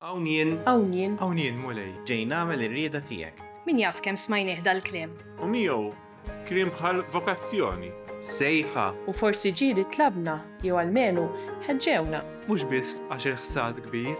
Hawnien mulej. ġej nagħmel ir-rieda tiegħek. Min jaf kemm smajnieh dal-kliem. U miegħu kliem bħal vokazzjoni. Sejħa U forsi ġieli tlabna jew almenu ħeġġewna. Mhux biss għax il-ħsad kbir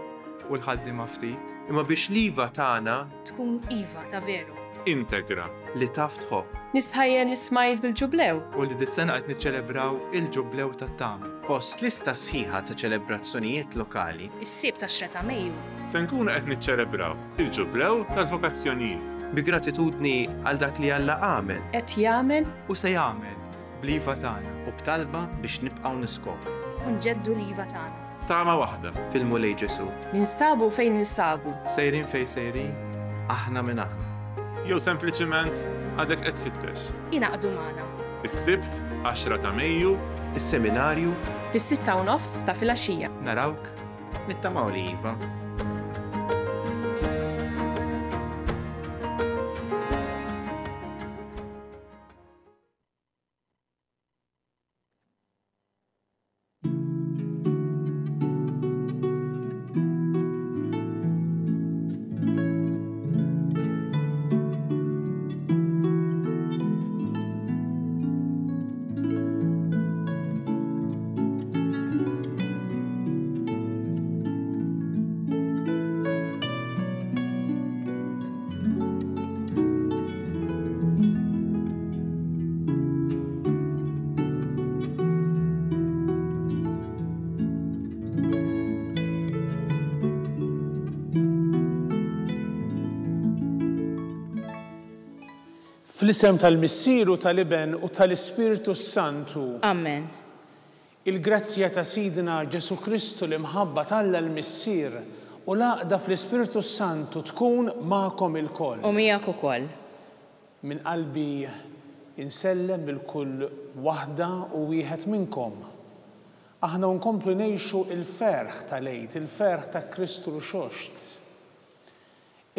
u l-ħaddiema ftit. imma biex liva tagħna Tkun iva ta' veru. Integra. li taf tħobb. Nisħajjen li smajt bil-ġublew. U li dis-sena qed niċċelebraw il-ġublew tat-tama. Fost lista sħiħa ta' ċelebrazzjonijiet lokali, Is-sib tax-xeta Mejju. Se nkunu qed niċċelebraw il-ġublew tal-vokazzjonijiet. bi gratitudni għal dak li Alla għamel Qed jagħmel U se jagħmel bl-iva tagħna. u b'talba biex nibqgħu niskopru Unġeddu l-iva tagħna. Tama waħda. fil-mulej Ġesu. ninsabu fejn ninsabu. Sejrin fejn sejrin, Aħna minn aħna. Jew sempliċement għadek qed tfittex. Inaqdu magħna. Is-Sibt 10 ta' Mejju Is-seminarju Fis-6:30 ta' filgħaxija. narawk. nittamaw li iva. Fl-isem tal-Missieru tal-Iben u tal-Ispiritu Santu, Amen. il-grazzja ta' Sidna Ġesu Kristu li mħabba Alla l-Missier u laqda fl-Ispiritu Santu tkun ma'kom il-koll. U miegħek ukoll. Min qalbi insellem bil-kull waħda u wieħed minnkom. Aħna nkomplu ngħixu il-ferħ tal-Għid, il-ferħ ta' Kristu l-Xoxt.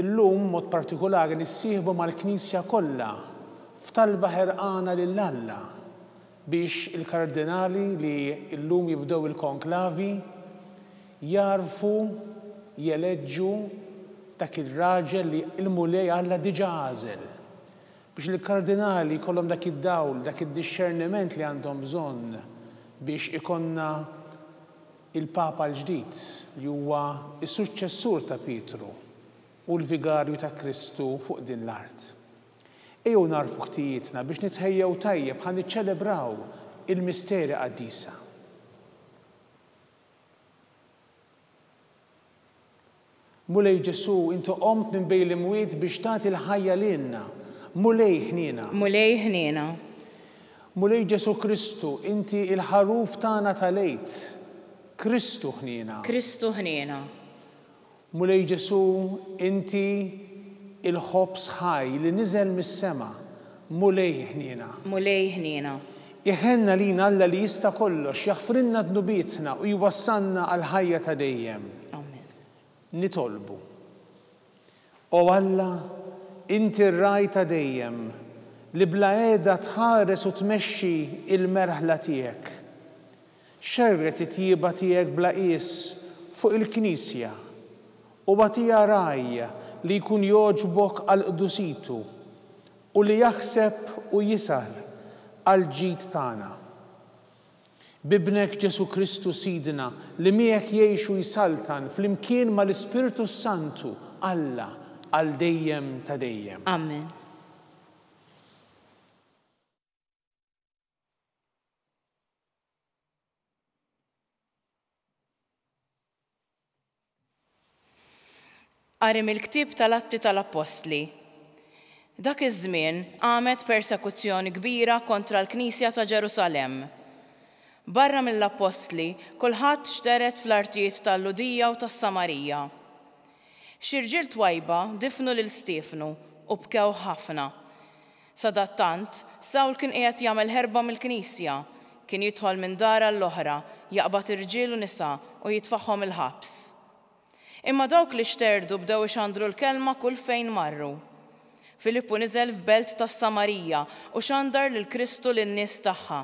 Illum mod partikolari nissieħbu mal-Knisja kollha f'talba ħerqana lil Alla biex il-kardinali li llum jibdew il-konklavi jarfu jeleġġu dak ir-raġel li l-mulej Alla diġà għażel. Biex il-kardinali kollhom dak id-dawl, dak id-disċerniment li għandhom bżonn biex ikonna il-Papa l-ġdid li huwa s-suċċessur ta' Pietru u l-vigarju ta' Kristu fuq din l-art. Ejjew narfu ħtijietna biex nitħejjew tajjeb ħan niċċelebraw il-misteri qaddisa. Mulej Ġesu, inti qomt minn bejn l-imwiet biex tagħti l-ħajja lilna. Mulej ħniena. Mulej ħniena. Mulej Ġesu Kristu, inti il-ħaruf tagħna tal-għid. Kristu ħniena. Kristu ħniena. Mulej Ġesu, inti il-ħobs ħaj li niżel mis-sema. Mulej ħniena. Mulej ħniena. Iħenna lina Alla li jista' kollox, jaħfrinna dnubietna u jwassalna għal ħajja ta' dejjem. Amen. Nitolbu. O Alla, inti r-raj ta' dejjem li bla qiegħda tħares u tmexxi il-merħla tiegħek. Xerret it-tjieba tiegħek bla qies fuq il-Knisja u bagħtiha raj li jkun jogħġbok għal qdusitu u li jaħseb u jisal għal ġid tagħna. Bibnek Ġesu Kristu Sidna li miegħek jgħixu jisaltan flimkien mal-Ispiritu Santu Alla għal dejjem ta' dejjem. Amen. Qari mill-ktieb tal-Atti tal-Apostli. Dak iż-żmien għamet persekuzzjoni kbira kontra l-Knisja ta' Ġerusalemm. Barra mill-Apostli kulħadd xteret fl-artijiet tal-Ludija u tas-Samarija. Xi rġiel twajba difnu lil Stiefnu u bkew ħafna. Sadattant Sawl kien qiegħed jagħmel ħerba mill-Knisja, kien jidħol minn dara l-oħra, jaqbad irġiel u nisa u jitfaħħom il-ħabs. Imma dawk li xterdu bdew ixandru l-kelma kull fejn marru. Filippu niżel f'belt tas-Samarija u xandar lil Kristu lin-nies tagħha.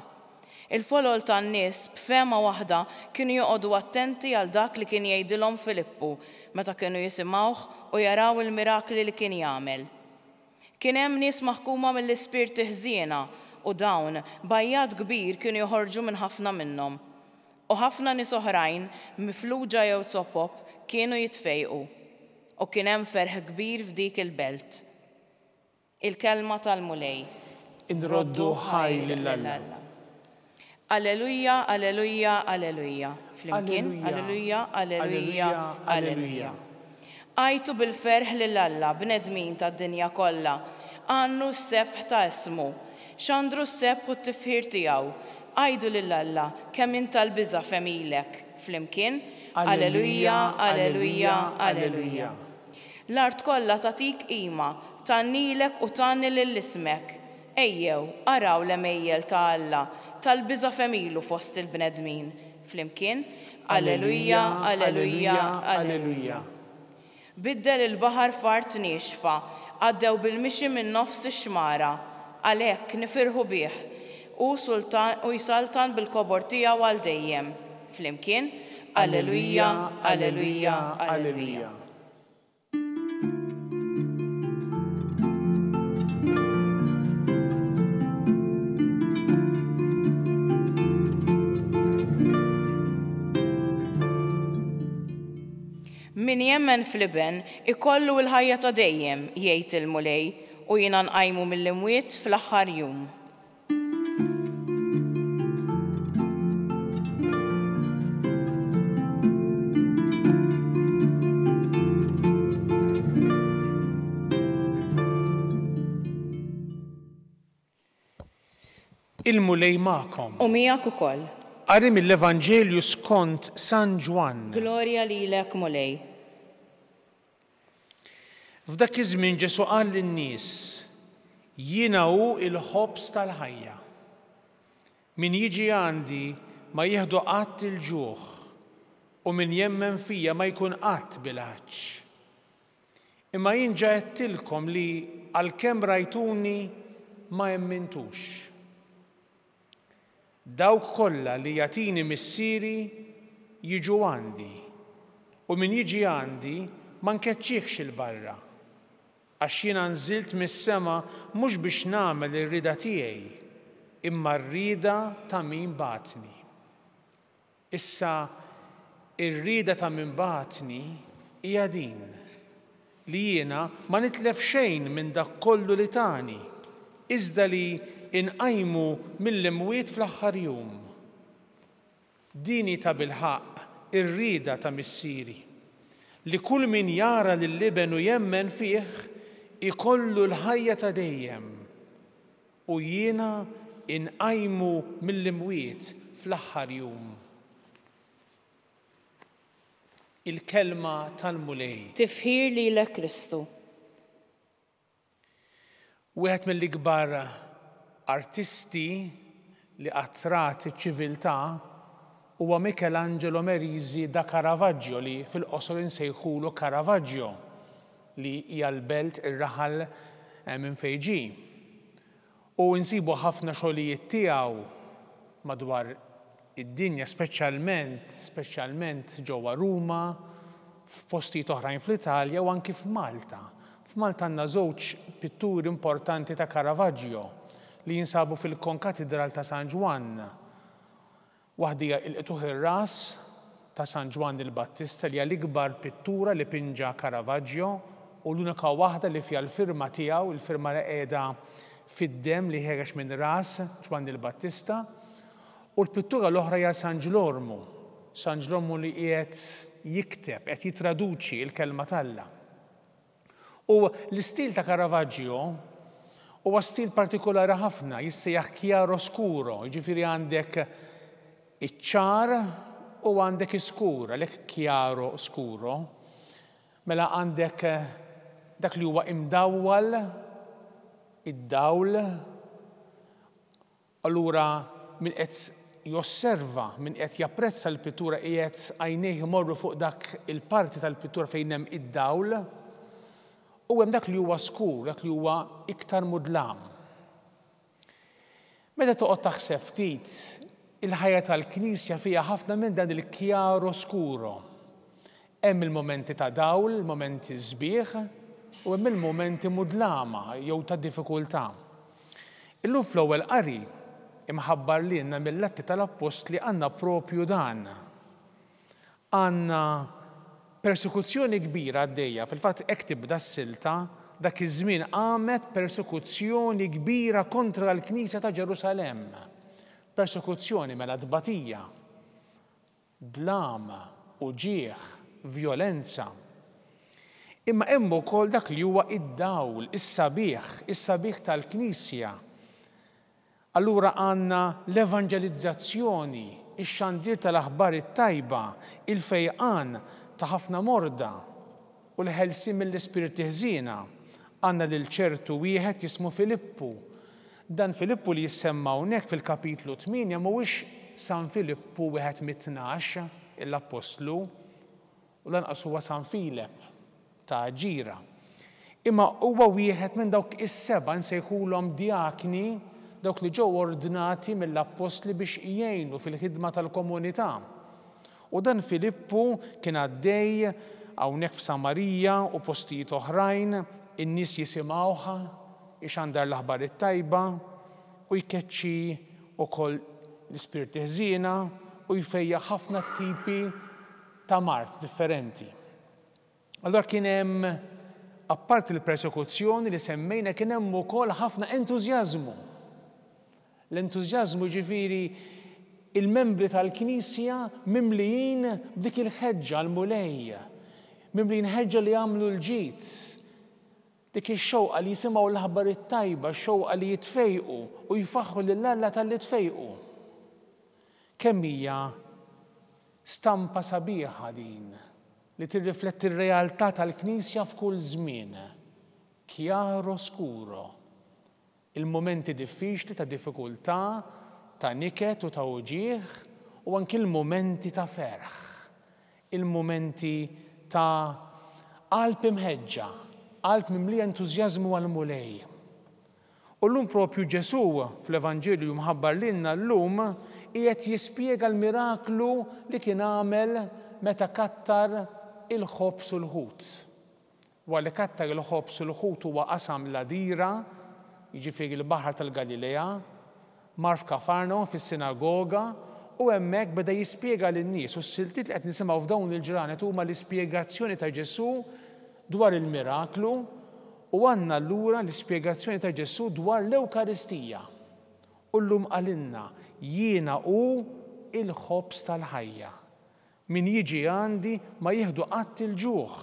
Il-folol tan-nies b'fema waħda kienu joqogħdu attenti għal dak li kien jgħidilhom Filippu meta kienu jisimgħuh u jaraw il-mirakli li kien jagħmel. Kien hemm nies maħkuma mill-ispirti ħżiena u dawn bajjat kbir kienu joħorġu minn ħafna minnhom. U ħafna nies oħrajn mifluġa jew sopop kienu jitfejqu. U kien hemm ferħ kbir f'dik il-belt. Il-kelma tal-mulej. Inroddu ħaj lill-Alla. Alleluja, alleluja, alleluja. Flimkien, alleluja, alleluja, alleluja. Għajtu bil-ferħ lill-Alla bnedmin tad-dinja kollha. Għannu s-sebħ ta' ismu. Xandru s-sebħ u t-tifħir tiegħu. Għajdu lill-Alla kemm inta l-biża' femilek. Flimkien, alleluja, alleluja, alleluja. L-art kollha tatik qima, tannilek u tanni lill-ismek. Ejjew, araw l-emejjel ta' Alla, tal-biża' femilu fost il-bnedmin. Flimkien, alleluja, alleluja, alleluja. Biddel il-baħar fart nixfa, għaddew bil-mixi minn nofs ix-xmara, għalhekk nifirħu bih u jsaltan bil-kobor tiegħu għal dejjem. Flimkien, alleluja, alleluja, alleluja. Min jemmen fl-iben ikollu l-ħajja ta' dejjem, jgħid il-mulej, u jiena nqajmu mill-imwiet fl-aħħar jum. Il-mulej magħkom. U miegħek ukoll. Qari mill-Evanġelju skont San Ġwan. Glorja lilek, mulej. F'dak iż-żmien Ġesu qal lin-nies: jiena hu l-ħobż tal-ħajja. Min jiġi għandi ma jieħdu qatt il-ġuħ u min jemmen fija ma jkun qatt bil-ħaġġ. Imma jien ġa għedtilkom li għalkemm rajtuni ma jemmintux. Dawk kollha li jagħtini missieri jiġu għandi u min jiġi għandi ma nkeċċihx il-barra. Għax jiena nżilt mis-sema mhux biex nagħmel ir-rida tiegħi, imma r-rida ta' min bagħatni. Issa ir-rida ta' min bagħatni hija din li jiena ma nitlef xejn minn dak kollu li tani, iżda li inqajmu mill-imwiet fl-aħħar jum. Dini ta' bilħaq ir-rida ta' missieri li kull min jara lill-liben u jemmen fih ikollu l-ħajja ta' dejjem u jiena inqajmu mill-imwiet fl-aħħar jum. Il-kelma tal-mulej. Tifħir lilek Kristu. Wieħed mill-ikbar artisti li attrat iċ-ċiviltà huwa Michelangelo Merisi da Caravaggio li fil-qosor insejħulu Caravaggio li hija l-belt ir-raħal minn fejn ġie. U nsibu ħafna xogħlijiet tiegħu madwar id-dinja speċjalment ġewwa Ruma, f'postijiet oħrajn fl-Italja u anki f'Malta. F'Malta għandna żewġ pitturi importanti ta' Caravaggio li jinsabu fil-konkatedral ta' San Ġwan. Waħdija il-qtuħ ir-ras ta' San Ġwan il-Battista li hija l-ikbar pittura li pinġa Caravaggio u l-unika waħda li fiha l-firma tiegħu, il-firma li qiegħda fid-dem li ħereġ minn ras Ġwan il-Battista, u l-pittura l-oħra hija San Ġlormu. San Ġlormu li qiegħed jikteb, qed jitraduċi l-kelma tal-Alla. U l-istil ta' Caravaggio huwa stil partikolari ħafna, jissejjaħ chiaro scuro, jiġifieri għandek iċ-ċar u għandek iskura, lek chiaro scuro, mela għandek dak li huwa imdawwal, id-dawl, allura min qed josserva, min qed japprezza l-pittura qiegħed għajnejh imorru fuq dak il-parti tal-pittura fejn hemm id-dawl, u hemm dak li huwa skur, dak li huwa iktar mudlam. Meta toqgħod taħseb ftit Il-ħajja tal-Knisja fiha ħafna minn dan il-kjaro skuro. Hemm il-momenti ta' dawl, il-momenti sbieħ, u hemm il-momenti mudlama jew ta' diffikultà. Illum fl-ewwel qari imħabbar lilna mill-Atti tal-Apostli għandna propju dan. Għandna persekuzzjoni kbira għaddejja, fil-fatt hekk tibda s-silta, dak iż-żmien għamet persekuzzjoni kbira kontra l-Knisja ta' Ġerusalemm. Persekuzzjoni mela tbatija, dlam, uġieħ, violenza. Imma hemm ukoll dak li huwa id-dawl, is-sabiħ tal-Knisja. Allura għandna l-evanġelizzazzjoni, ix-xandir tal-aħbar it-tajba, il-fejqan ta' ħafna morda u l-ħelsim mill-ispiriti ħżiena. Għandna lil ċertu wieħed jismu Filippu. Dan Filippu li jissemma hawnhekk fil-kapitlu 8 mhuwiex San Filippu wieħed mit-12 l-Apostlu u lanqas huwa San Filip ta' Ġira. Imma huwa wieħed minn dawk is-seba' nsejħulhom diakni, dawk li ġew ordinati mill-Apostli biex jgħinu fil-ħidma tal-komunità. U dan Filippu kien għaddej hawnhekk f'Samarija u postijiet oħrajn, in-nies jisimgħuha ixandar l-aħbar it-tajba u jkeċċi wkoll l-ispirti ħżiena u jfejja ħafna tipi ta' mart differenti. Allura kien hemm apparti l-persekuzzjoni li semmejna kien hemm ukoll ħafna entużjażmu. L-entużjażmu ġifieri il-membri tal-Knisja mimlijin b'dik il-ħeġġa l-mulej, mimlijin ħeġġa li jagħmlu l-ġid. Dik ix-xewqa li jisimgħu l-aħbar it-tajba, x-xewqa li jitfejqu u jfaħħu lill-Alla tal-li tfejqu. Kemm hija stampa sabiħa din li tirrifletti r-realtà tal-Knisja f'kull żmien. Chiaro scuro. Il-momenti diffiċli ta' diffikultà, ta' niket u ta' uġieħ u anki il-momenti ta' ferħ. Il-momenti ta' qalb imħeġġa, qalb mimli entużjażmu għal-mulej. U llum propju Ġesu fl-Evanġelju mħabbar lilna llum qiegħed jispjega l-miraklu li kien għamel meta kattar il-ħobs u l-ħut. Wara li kattar il-ħobs u l-ħut huwa qasam l-Adira, jiġifieri l-Baħar tal-Galilea, mar f'Kafarnaum fis-sinagoga u hemmhekk beda jispjega lin-nies u s-siltiet li qed nisimgħu f'dawn il-ġranet huma l-ispjegazzjoni ta' Ġesu dwar il-miraklu u għandna allura l-ispjegazzjoni ta' Ġesu dwar l-Ewkaristija. U llum qalilna jiena hu il-ħobs tal-ħajja. Min jiġi għandi ma jieħdu qatt il-ġuħ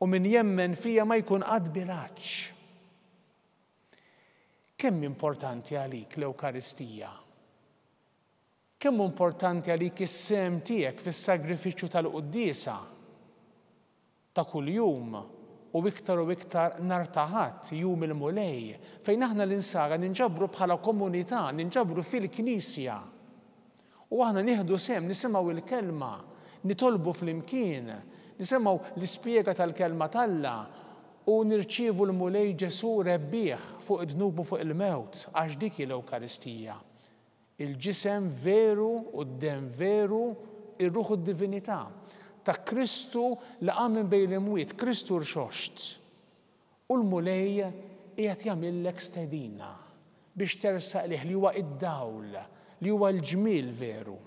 u min jemmen fija ma jkun qatt bilanċ. Kemm importanti għalik l-Ewkaristija? Kemm importanti għalik is-sem tiegħek fis-sagrifiċċju tal-Quddiesa ta' kuljum u iktar nar ta' Ħadd, jum il-mulej, fejn aħna l-insara ninġabru bħala komunità, ninġabru fil-Knisja. U aħna nieħdu sem, nisimgħu il-kelma, nitolbu fl-imkien, nisimgħu l-ispjega tal-kelma talla u nirċievu l-mulej Ġesu rebbieħ fuq id-dnub u fuq il-mewt, għax dik l-Ewkaristija. Il-ġisem veru u d-dem veru, ir-ruħ u d-divinità ta' Kristu li qam minn bejn l-imwiet, Kristu rxoxt. U l-mulej qiegħed jagħmilek stedina biex tersaq lih li huwa id-dawl, li huwa l-ġmiel veru.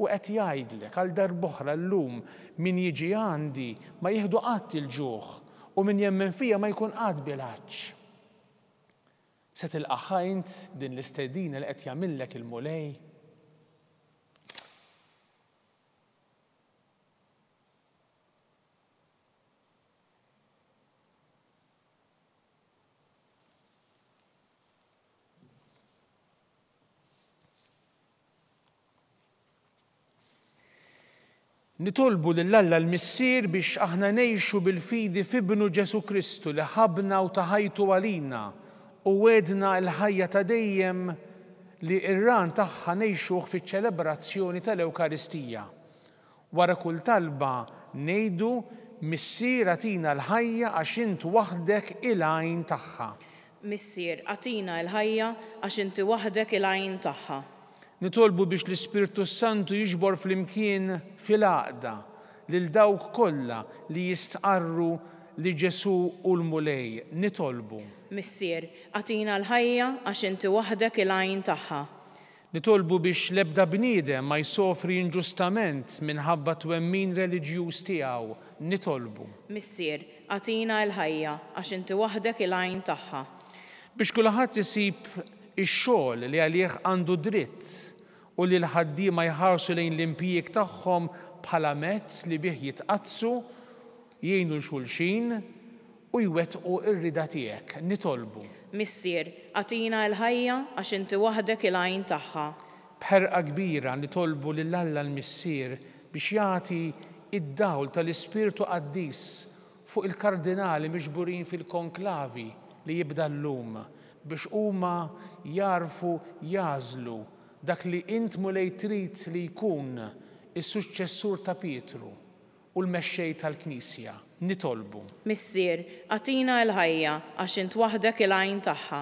U qed jgħidlek għal darb'oħra llum min jiġi għandi ma jieħdu qatt il-ġuħ u min jemmen fija ma jkun qatt bilanċ. Se tilqa' ħajnt din l-istedina li qed jagħmilek il-mulej. Nitolbu lill-Alla l-Missier biex aħna ngħixu bil-fidi f'ibnu Ġesu Kristu li ħabna u taħajtu għalina u wedna l-ħajja ta' dejjem li r-ran tagħha ngħixuh fiċ-ċelebrazzjoni tal-Ewkaristija. Wara kull talba ngħidu Missier atina l-ħajja għax int waħdek il-għajn tagħha. Missier atina l-ħajja għax inti waħdek il-għajn tagħha. Nitolbu biex l-Ispirtu Santu jiġbor fl-imkien fil-għaqda lil dawk kollha li jistqarru li Ġesu u l-mulej. Nitolbu. Missier, għatina l-ħajja għax inti waħdek il-għajn tagħha. Nitolbu biex l-ebda bniedem ma jsofri inġustament minħabba twemmin reliġjuż tiegħu. Nitolbu. Missier, għatina l-ħajja għax inti waħdek il-għajn tagħha. Biex kulħadd isib ix-xogħol li għalih għandu dritt u li l-ħaddiema jħarsu lejn l-impjieg tagħhom bħala mezz li bih jitqazzu, jgħinu xulxin u jwettqu r-rida tiegħek. Nitolbu. Missier, għatina l-ħajja għax inti waħdek il-għajn tagħha. B'ħerqa kbira nitolbu lil Alla l-Missier biex jagħti id-dawl tal-Ispirtu Qaddis fuq il-kardinali miġburin fil-konklavi li jibda llum biex huma jarfu jażlu dak li int mulej trid li jkun is-suċċessur ta' Pietru u l-mexxej tal-Knisja. Nitolbu. Missier, għatina l-ħajja għax int waħdek il-għajn tagħha.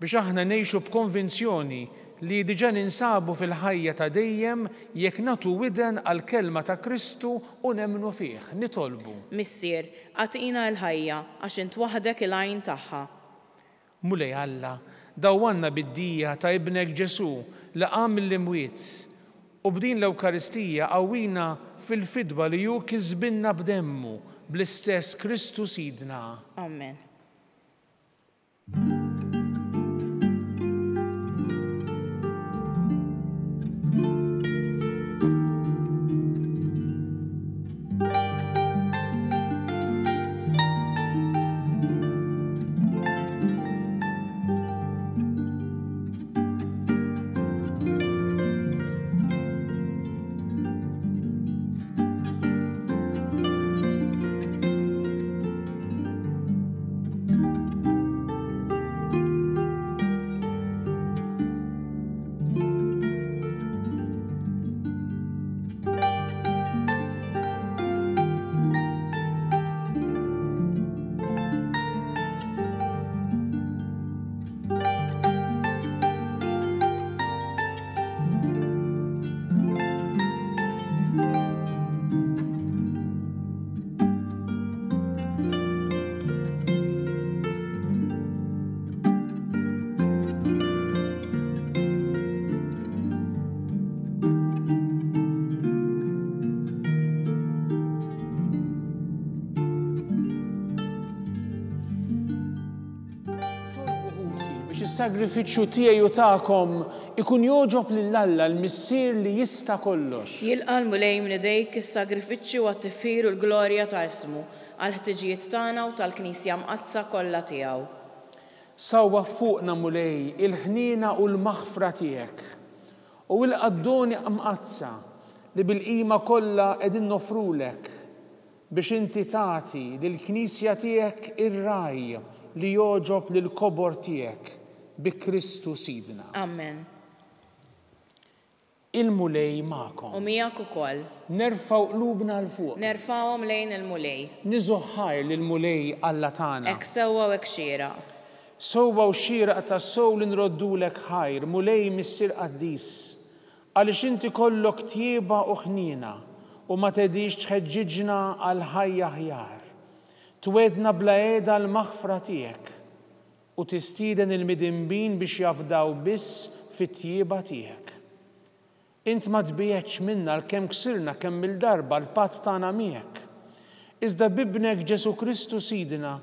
Biex aħna ngħixu b'konvinzjoni li diġà ninsabu fil-ħajja ta' dejjem jekk nagħtu widen għall-kelma ta' Kristu u nemmnu fih. Nitolbu. Missier, għatina l-ħajja għax int waħdek il-għajn tagħha. Mulej Alla, dawwanna bid-dija ta' ibnek Ġesu li qam mill-imwiet u b'din l-Ewkaristija qawwina fil-fidwa li hu kisbinna b'demmu bl-istess Kristu Sidna. Amen. Is-sagrifiċċju tiegħi u tagħkom ikun jogħġob lil Alla l-Missier li jista' kollox. Jilqa' l-mulej minn idejk is-sagrifiċċju għat-tifħir u l-glorja ta' ismu għall-ħtiġijiet tagħna u tal-Knisja mqazza kollha tiegħu. Sawwa fuqna mulej il-ħniena u l-maħfra tiegħek u l-qaddoni mqazza li bil-qima kollha qegħdin nofrulek biex inti tagħti lill-Knisja tiegħek ir-raj li jogħġob lill-kobor tiegħek bi Kristu Sidna. Amen. Il-mulej magħkom. U miegħek ukoll. Nerfgħu qlubna l fuq. Nerfgħuhom lejn il-mulej. Niżuħħar lill-mulej Alla tagħna. Hekk sewwa u hekk xieraq. Sewwa u xieraq tas-sew li nroddulek ħajr, mulej Missier Qaddis, għaliex inti kollok tjieba u ħniena u ma tedix tħeġġiġna għal ħajja aħjar. Twedna bla qiegħda l-maħfra tiegħek u tistieden il-midinbin biex jafdaw biss fit-tjieba tiegħek. Int ma tbieċ minna l-kemm ksirna kemm il-darba l-patt tagħna miegħek. Iżda bibnek Ġesu Kristu Sidna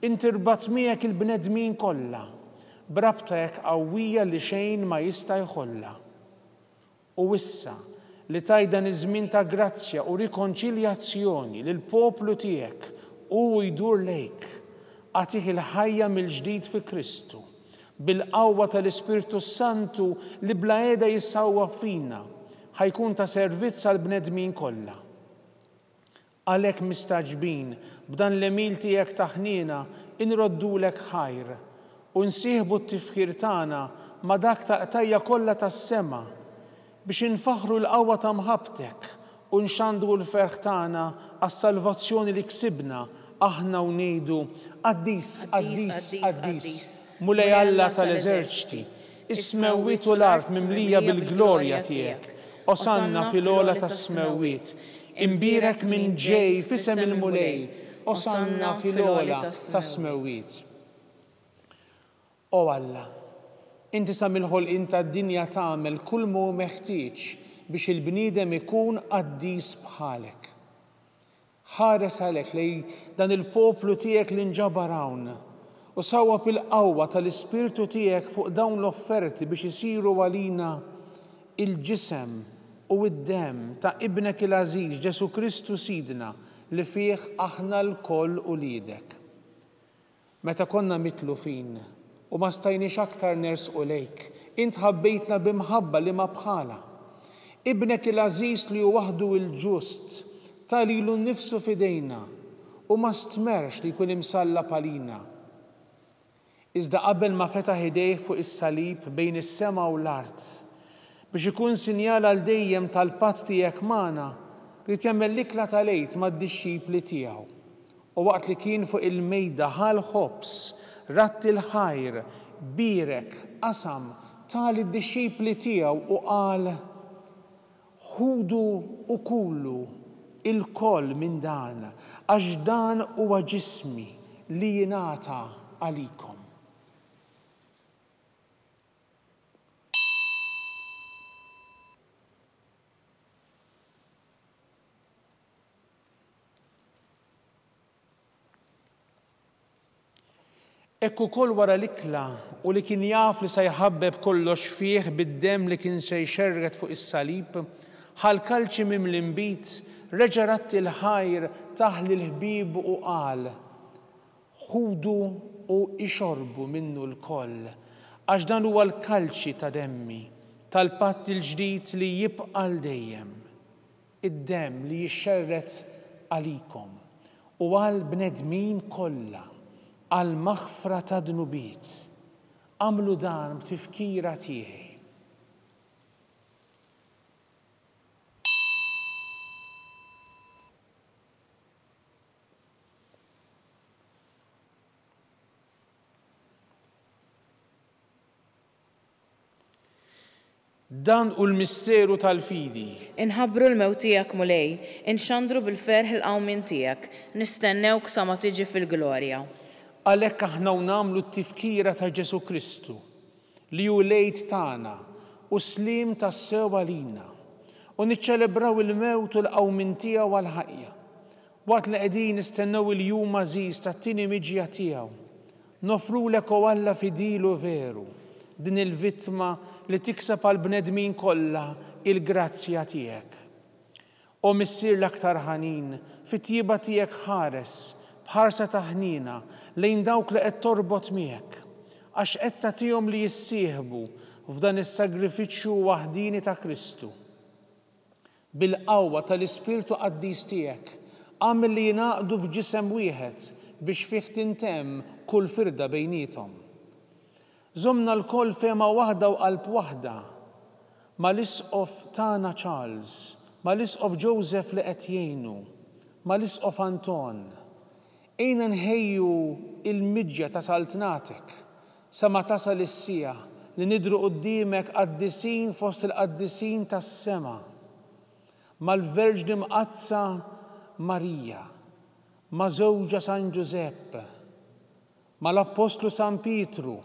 inti rbat miegħek il-bnedmin kollha b'rabtek qawwija li xejn ma jista' jħollha. U issa li tajdan iż-żmien ta' grazzja u rikonċiljazzjoni lil poplu tiegħek u jdur lejk għatih il-ħajja mill-ġdid fi Kristu bil-qawwa tal-Ispirtu Santu li bla qiegħda jissawwaq fina ħajkun ta' servizz għall bnedmin kollha. Għalhekk mistaġbin b'dan l-emil tiegħek ta' ħniena inroddulek ħajr u nsieħbu t-tifħir tagħna ma' dak ta' qtajja kollha tas-sema biex infaħru l-qawwa ta' mħabbtek u nxandru l-ferħ tagħna għas-salvazzjoni li ksibna aħna u ngħidu Qaddis, Qaddis, Qaddis, mulej Alla tal-eżerċiti, is-smewwiet u l-art mimlija bil-glorja tiegħek. Osanna fil-ola tas-smewwiet. Imbierek minn ġej fisem il-mulej. Osanna fil-ola tas-smewwiet. O Alla, Inti sa mill-ħolqien tad-dinja tagħmel kull mu meħtieġ biex il-bniedem ikun qaddis bħalek. Ħares għalek li dan il-poplu tiegħek li nġabar hawn u sawwa bil-qawwa tal-Ispirtu tiegħek fuq dawn l-offerti biex isiru għalina il-ġisem u d-dem ta' ibnek il-Aziz Ġesu Kristu Sidna li fih aħna l-koll uliedek. Meta konna mitlufin u ma stajniex aktar nersqu lejk, int ħabbejtna bimħabba li ma bħala. Ibnek il-Aziz li hu waħdu il-ġust talilu nnifsu fidejna u ma stmerx li jkun imsalla palina. Iżda qabel ma fetaħ idejh fuq is-salib bejn is-sema u l-art biex ikun sinjal għal dejjem tal-patt tiegħek magħna li jagħmel l-ikla tal-għejd mad-dixxipli tiegħu. U waqt li kien fuq il-mejda ħal ħobs ratt il-ħajr, birek, qasam, tal id-dixxipli tiegħu u qal: ħudu u kullu il-koll minn dan, għax dan huwa ġismi li jingħata għalikom. Ekku koll wara l-ikla u li kien jaf li se jħabbeb kollox fih bid-dem li kien se jxerret fuq is-salib, ħal-kalċi miml-imbit reġa' ratt il-ħajr taħli l-ħbieb u qal: ħudu u ixorbu minnu l-koll, għax dan huwa l-kalċi ta' demmi tal-patt il-ġdid li jibqa' l-dejjem, id-dem li jixxerret għalikom u għal bnedmin kollha għal maħfra ta' dnubiet. Għamlu dan b'tifkira tiegħi. Dan u l-misteru tal-fidi. Inħabbru l-mewt tiegħek mulej, inxandru bil-ferħ il-qawmin tiegħek, nistennewk sa ma tiġi fil-glorja. Għalhekk aħna nagħmlu t-tifkira ta' Ġesu Kristu li hu lejt tagħna u slim tas-sew għalina u niċċelebraw il-mewt u l-qawmin tiegħu għall-ħajja. Waqt li qegħdin nistennew il-jum għażiż tat-tieni miġja tiegħu, nofrulek u Alla fidilu veru din il-vittma li tikseb għall-bnedmin kollha il-grazzja tiegħek. U missier l-aktar ħanin fit-tjieba tiegħek ħares bħarsa taħnina lejn dawk li qed torbot miegħek, għax qed tagħtihom li jissieħbu f'dan is-sagrifiċċju waħdini ta' Kristu. Bil-qawwa tal-Ispirtu Qaddis tiegħek għamel li jingħaqdu f'ġisem wieħed biex fih tintemm kull firda bejniethom. Żommna l-koll fehma waħda u qalb waħda mal-isqof tagħna Charles, mal-isqof Joseph li qed jgħinu, mal-isqof Anton. Ejna nħejju il-miġja ta' saltnatek sa ma tasal is-sija li nidru quddiemek qaddisin fost il-qaddisin tas-sema mal-Verġni Mqazza Marija, ma' żewġa San Giuseppe, mal-Apostlu San Pietru,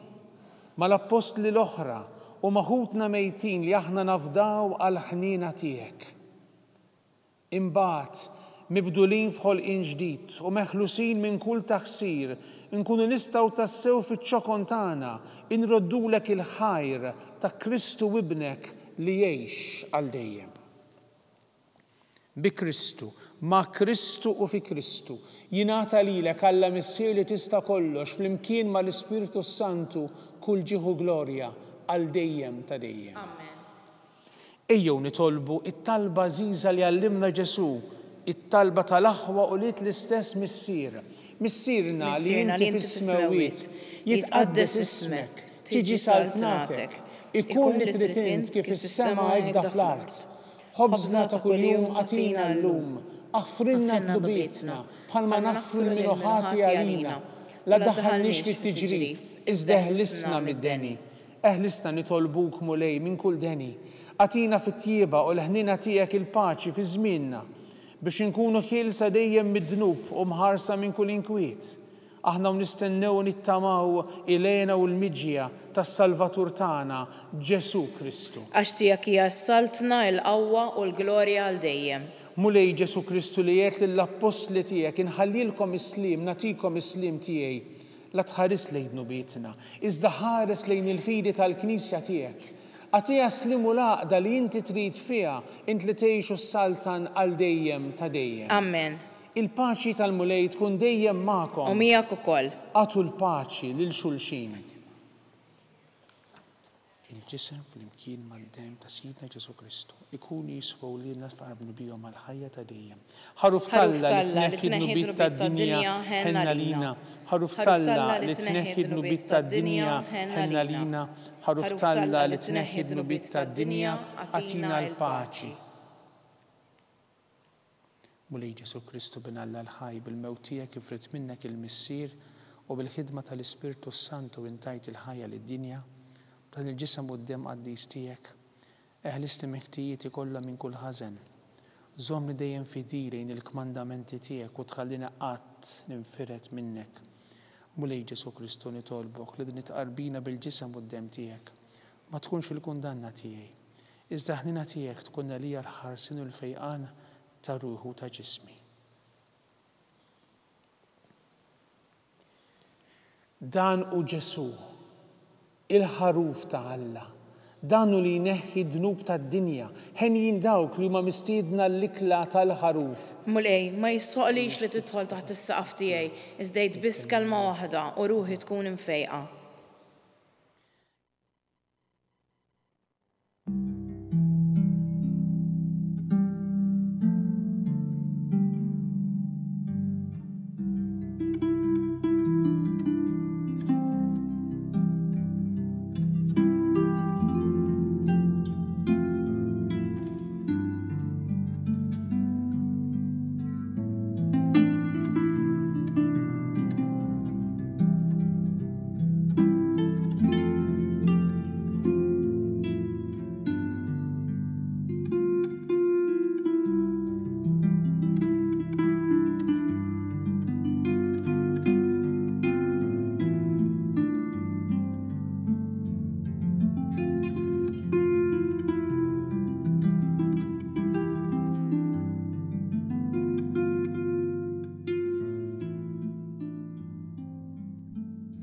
mal-Apostli l-oħra u maħutna mejtin li aħna nafdaw għal-ħnina tiegħek. Imbagħad mibdulin f'ħolqien ġdid u meħlusin minn kull taħsir, nkunu nistgħu tassew fiċ-ċokon tagħna inroddulek il-ħajr ta' Kristu ibnek li jgħix għal dejjem. Bi Kristu, ma' Kristu u fi Kristu, jingħata lilek Alla missier li tista' kollox flimkien mal-Ispirtu Santu kull ġieħu glorja għal dejjem ta' dejjem. Amen. Ejjew nitolbu it-talba żgħiża li għallimna Ġesu, it-talba tal-aħwa u liet l-istess missier. Missierna li inti fis-smewwiet, jitqaddes ismek, tiġi saltnatek, ikun li trid int kif is-sema hekk fl-art. Ħobżna ta' kuljum għatina llum, aħfrilna d-dubietna bħalma naħfru l-minuħati għalina, la daħħalniex fit-tiġrib, iżda ħlisna mid-deni. Eħlista nitolbuk mulej minn kull deni. Atina fit-tjieba u l-ħnina tiegħek il-paċi fi żmienna biex inkunu ħielsa dejjem mid-dnub u mħarsa minn kull inkwiet. Aħna nistennew nittamaw ilejna u l-miġja tas-Salvatur tagħna Ġesu Kristu. Għax tiegħek hija s-saltna, l-qawwa u l-glorja għal dejjem. Mulej Ġesu Kristu li jgħid lill-apostli tiegħek inħallilkom islim, nagħtikom islim tiegħi. La tħares lejn nubietna, iżda ħares lejn il-fidi tal-Knisja tiegħek. Għatija slim u laqda li inti trid fiha int li tgħixu s-saltan għal dejjem ta' dejjem. Amen. Il-paċi tal-mulej tkun dejjem magħkom. U miegħek ukoll. Għatu l-paċi lil xulxin. Il-ġisem fl-imkien mal-dem ta' Sidna Ġesu Kristu ikun jiswew li nastaqblu bihom mal-ħajja ta' dejjem. Ħaruf Talla li tneħħi n-nubiet tad-dinja ħenna lina. Ħaruf Talla li tneħħi n-nubiet tad-dinja ħenna lina. Ħaruf Talla li tneħħi n-nubiet tad-dinja għatina l-paċi. Mulej Ġesu Kristu bin Alla l-ħaj bil-mewt tiegħek ifrid minnek il-missier u bil-ħidma tal-Ispirtu Santu intajt il-ħajja lid-dinja dan il-ġisem u d-dem qaddis tiegħek. Eħlisti meħtijiet ikollha minn kull ħażen. Żommni dejjem fidilejn il-kmandamenti tiegħek u tħallina qatt ninfiret minnek. Mulej Ġesu Kristu nitolbok li din itqarbina bil-ġisem u d-dem tiegħek ma tkunx il-kundanna tiegħi. Iżda ħnina tiegħek tkun lija l-ħarsin u l-fejqan ta' ruħu ta' ġismi. Dan u Ġesu, il-ħaruf ta' Alla, danu li jneħħi d-dnub tad-dinja, ħen dawk li huma mistiedna l-ikla tal-ħaruf. Mulej, ma jissoqlix li tidħol taħt is-saqaf tiegħi, iżda biss kelma waħda u ruħi tkun imfejqa.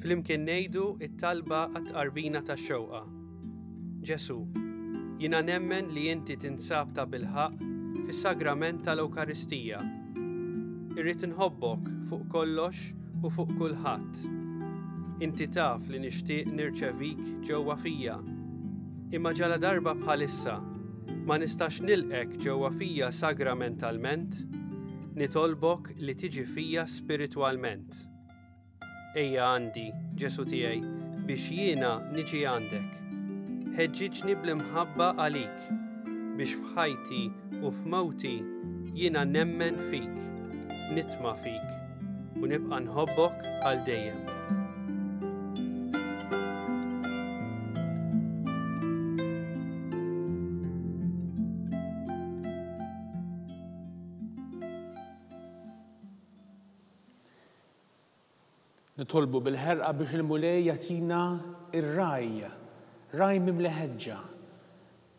Flimkien ngħidu t-talba għat-tqarbina tax-xewqa. Ġesu, jiena nemmen li inti tinsab ta' bilħaq fis-sagrament tal-Ewkaristija. Irrid inħobbok fuq kollox u fuq kulħadd. Inti taf li nixtieq nirċevik ġewwa fija. Imma ġala darba bħalissa ma nistax nilqek ġewwa fija sagramentalment, nitolbok li tiġi fija spiritwalment. Ejja għandi, Ġesu tiegħi, biex jiena niġi għandek. Ħeġġiġni bl-imħabba għalik, biex f'ħajti u f'mewti jiena nemmen fik, nitma' fik u nibqa' nħobbok għal dejjem. Nitolbu bil-ħerqa biex il-mulej jagħtina ir-raj, raj mimli ħeġġa,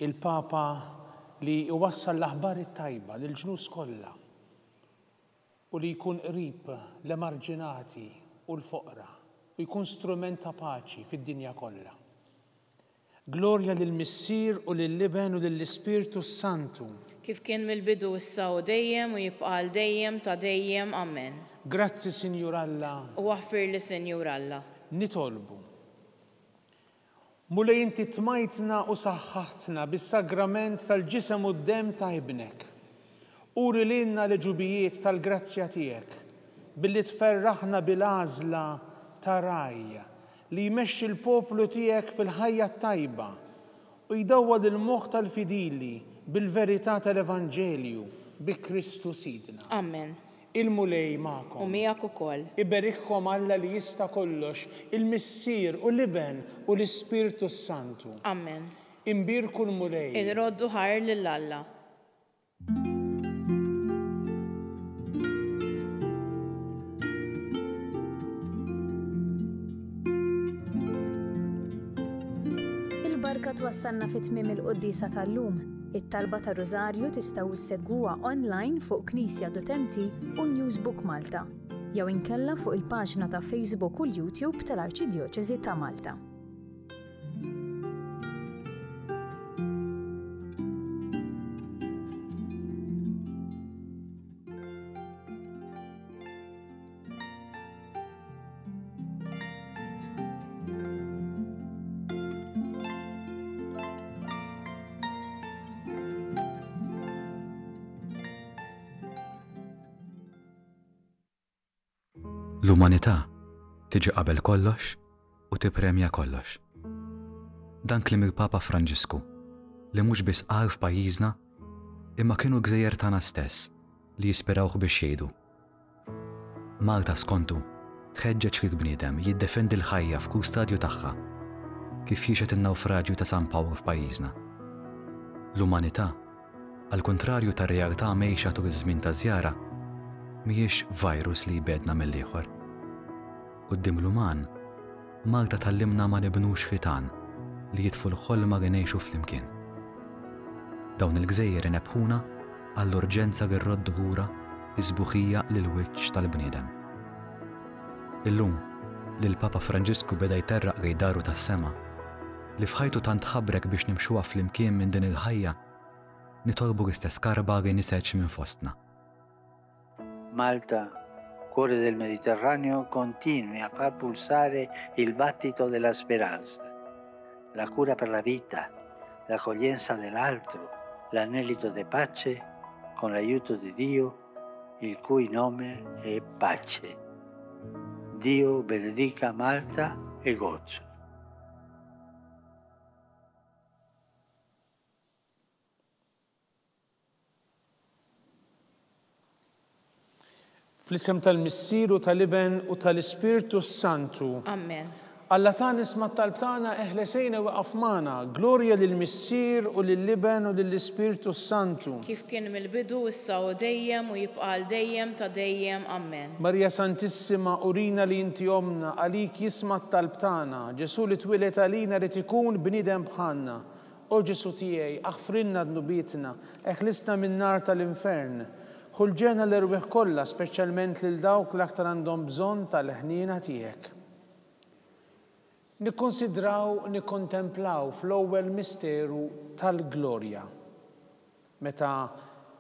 il-Papa li iwassal l-aħbar it-tajba lill-ġnus kollha u li jkun qrib l-emarġinati u l-foqra u jkun strument ta' paċi fid-dinja kollha. Glorja lill-Missier u lill-Liben u lill-Ispirtu Santu. Kif kien mill-bidu issa u dejjem u jibqa' għal dejjem ta' dejjem, amen. Grazzi, Sinjur Alla. U waħfir li Sinjur Alla. Nitolbu. Mulej inti tmajtna u saħħaħtna bis-sagrament tal-ġisem u d-dem ta' ibnek. Uri lilna l-ġubijiet tal-grazzja tiegħek billi tferraħna bil-għażla ta' raj li jmexxi l-poplu tiegħek fil-ħajja tajba u jdawwad il-moħħ tal-fidili bil-verità tal-Evanġelju bi Kristu Sidna. Amen. il-mulej u magħkom. miegħek ukoll. Iberikkom Alla li jista' kollox, il-Missier u l-Iben u l-Ispirtu Santu. Amen. Imbirku l-mulej. Inroddu ħar lil Alla. Il-barka twassalna fit-tmiem il-Quddisa tal-lum. It-talba tar Rożarju tistgħu issegwuha online fuq Knisja.mt u Newsbook Malta, jew inkella fuq il-paġna ta' Facebook u l-YouTube tal-Arċidjoċeżi ta' Malta. L-umanità tiġi qabel kollox u tippremja kollox. Dan kliem il-Papa Franġisku li mhux biss qal f'pajjiżna imma kienu gżejjer tagħna stess li jispirawh biex jgħidu. Malta skontu tħeġġeġ kif bniedem jiddefendi l-ħajja f'kull stadju tagħha kif jixet in-nawfraġġju ta' San Pawl f'pajjiżna. L-umanità, għal kontrarju tar-realtà mgħejxa tul iż-żmien ta' żjara, mhijiex virus li jbedna mill-ieħor. Quddiem l-uman, Malta tallimna ma nibnux ħitan li jitfu l-ħolma li ngħixu flimkien. Dawn il-gżejjer inebħuna għall-urġenza li rroddu lura iż-sbuħija lill-wiċċ tal-bniedem. Illum li l-Papa Franġisku beda jterraq lejn daru tas-sema li f'ħajtu tant ħabbrek biex nimxuha flimkien minn din il-ħajja, nitolbu l-istess karba li niseċ minn fostna. Malta, cuore del Mediterraneo, continui a far pulsare il battito della speranza, la cura per la vita, l'accoglienza dell'altro, l'anelito di pace con l'aiuto di Dio, il cui nome è pace. Dio benedica Malta e Gozo. Fl-isem tal-Missier u tal-Iben u tal-Ispirtu Santu. Amen. Alla ta' nisma' talb tagħna eħlesejna waqaf magħna. Glorja lill-Missier u lill-Iben u lill-Ispirtu Santu. Kif kien mill-bidu issa u dejjem u jibqa' dejjem ta' dejjem. Amen. Marja Santissima, urina li inti omna, għalik jisma' talb tagħna. Ġesu li twilet għalina rid ikun bniedem bħalna. O Ġesu tiegħi, aħfrinna dnubietna, eħlisna min-nar tal-infern. Ħulġena l-irwieħ kollha, speċjalment lil dawk l-aktar għandhom bżonn tal-ħniena tiegħek. Nikkonsidraw, nikkontemplaw fl-ewwel misteru tal-glorja. Meta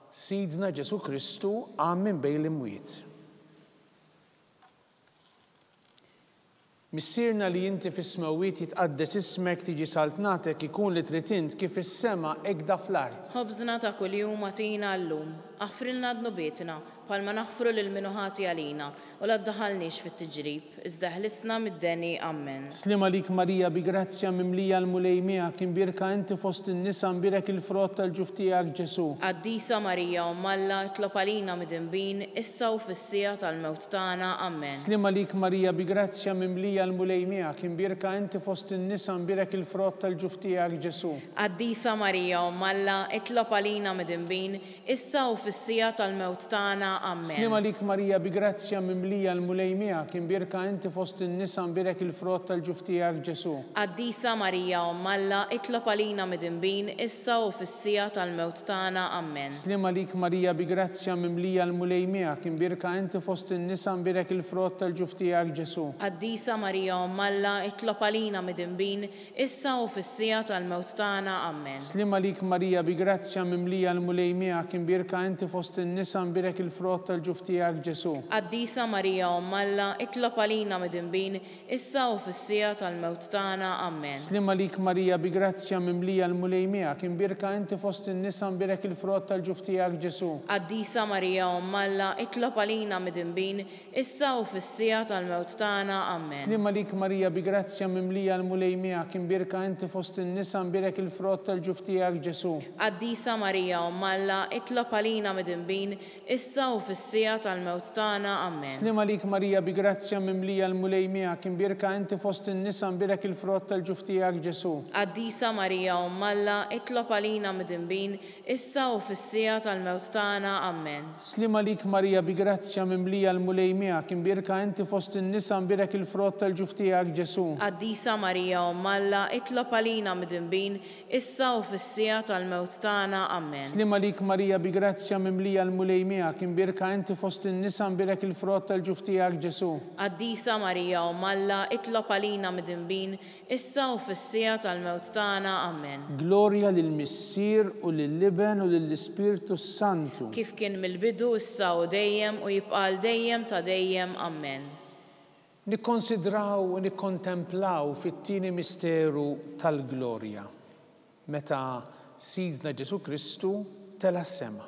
Sidna Ġesu Kristu qam minn bejn l-imwiet. Missierna li inti fis-smewwiet jitqaddes ismek tiġi saltnatek ikun li trid int kif is-sema ekda fl-art. Ħobżna ta' kuljum agħtina llum, aħfrilna dnubietna bħalma naħfru lil min ħati għalina u la ddaħħalniex fit-tiġrib, iżda ħlisna mid-deni. Amen. Slima lik Marija bi grazzja mimlija l-mulej miegħek imbirka inti fost in-nisa imbirek il-frott tal-ġuf tiegħek Ġesu. Qaddisa Marija Umm Alla tlob għalina midinbin issa u fis-sija tal-mewt tagħna. Amen. Slima lik Marija bi grazzja mimlija l-mulej miegħek imbirka inti fost in-nisa imbirek il-frott tal-ġuf tiegħek Ġesu. Qaddisa Marija Umm Alla tlob għalina midinbin issa u fis-sija tal-mewt tagħna. Amen. Slima lik Marija bi grazzja mimlija l-mulej miegħek imbirka inti fost in-nisa imbirek il-frott tal-ġuf tiegħek Ġesu. Qaddisa Marija Umm Alla itlob għalina midinbin issa u fis-sija tal-mewt tagħna. Amen. Slima lik Marija bi grazzja mimlija l-mulej miegħek imbirka inti fost in-nisa imbirek il-frott tal-ġuf tiegħek Ġesu. Qaddisa Marija Umm Alla itlob għalina midinbin issa u fis-sija tal-mewt tagħna. Amen. Slima lik Marija bi grazzja mimlija l-mulej miegħek imbirka inti fost in-nisa imbirek il-frott tal-ġuf tiegħek Ġesu. Qaddisa Marija Umm Alla itlob għalina midinbin issa u fis-sija tal-mewt tagħna. Amen. Slima lik Marija bi grazzja mimlija l-mulej miegħek imbirka inti fost in-nisa imbirek il-frott tal-ġuf tiegħek Ġesu. Qaddisa Marija Umm Alla itlob għalina midinbin issa u fis-sija tal-mewt tagħna. Amen. Slima lik Marija bi grazzja mimlija l-mulej miegħek imbirka inti fost in-nisa imbirek il-frott tal-ġuf tiegħek Ġesu. Qaddisa Marija Umm Alla itlob għalina għalina midinbin, issa u fis-sija tal-mewt tagħna. Amen. Slima lik Marija bi grazzja mimlija l-mulej miegħek, imbirka inti fost in-nisa imbirek il-frott tal-ġuf tiegħek Ġesu. Qaddisa Marija Umm Alla, itlob għalina midinbin, issa u fis-sija tal-mewt tagħna. Amen. Slima lik Marija bi grazzja mimlija l-mulej miegħek, imbirka inti fost in-nisa imbirek il-frott tal-ġuf tiegħek Ġesu. Qaddisa Marija Umm Alla, itlob għalina midinbin, issa u fis-sija tal-mewt tagħna. Amen. Slima lik Marija bi grazzja mimlija l-mulej miegħek, imbirka inti fost in-nisa imbirek il-frott tal-ġuf tiegħek Ġesu. Qaddisa Marija Umm Alla, itlob għalina midinbin, issa u fis-sija tal-mewt tagħna. Amen. Glorja lill-Missier u lill-Iben u lill-Ispirtu Santu. Kif kien mill-bidu issa u dejjem u jibqa' dejjem ta' dejjem. Amen. Nikkonsidraw u nikkontemplaw fit-tieni misteru tal-glorja, meta Sidna Ġesu Kristu tela s-sema.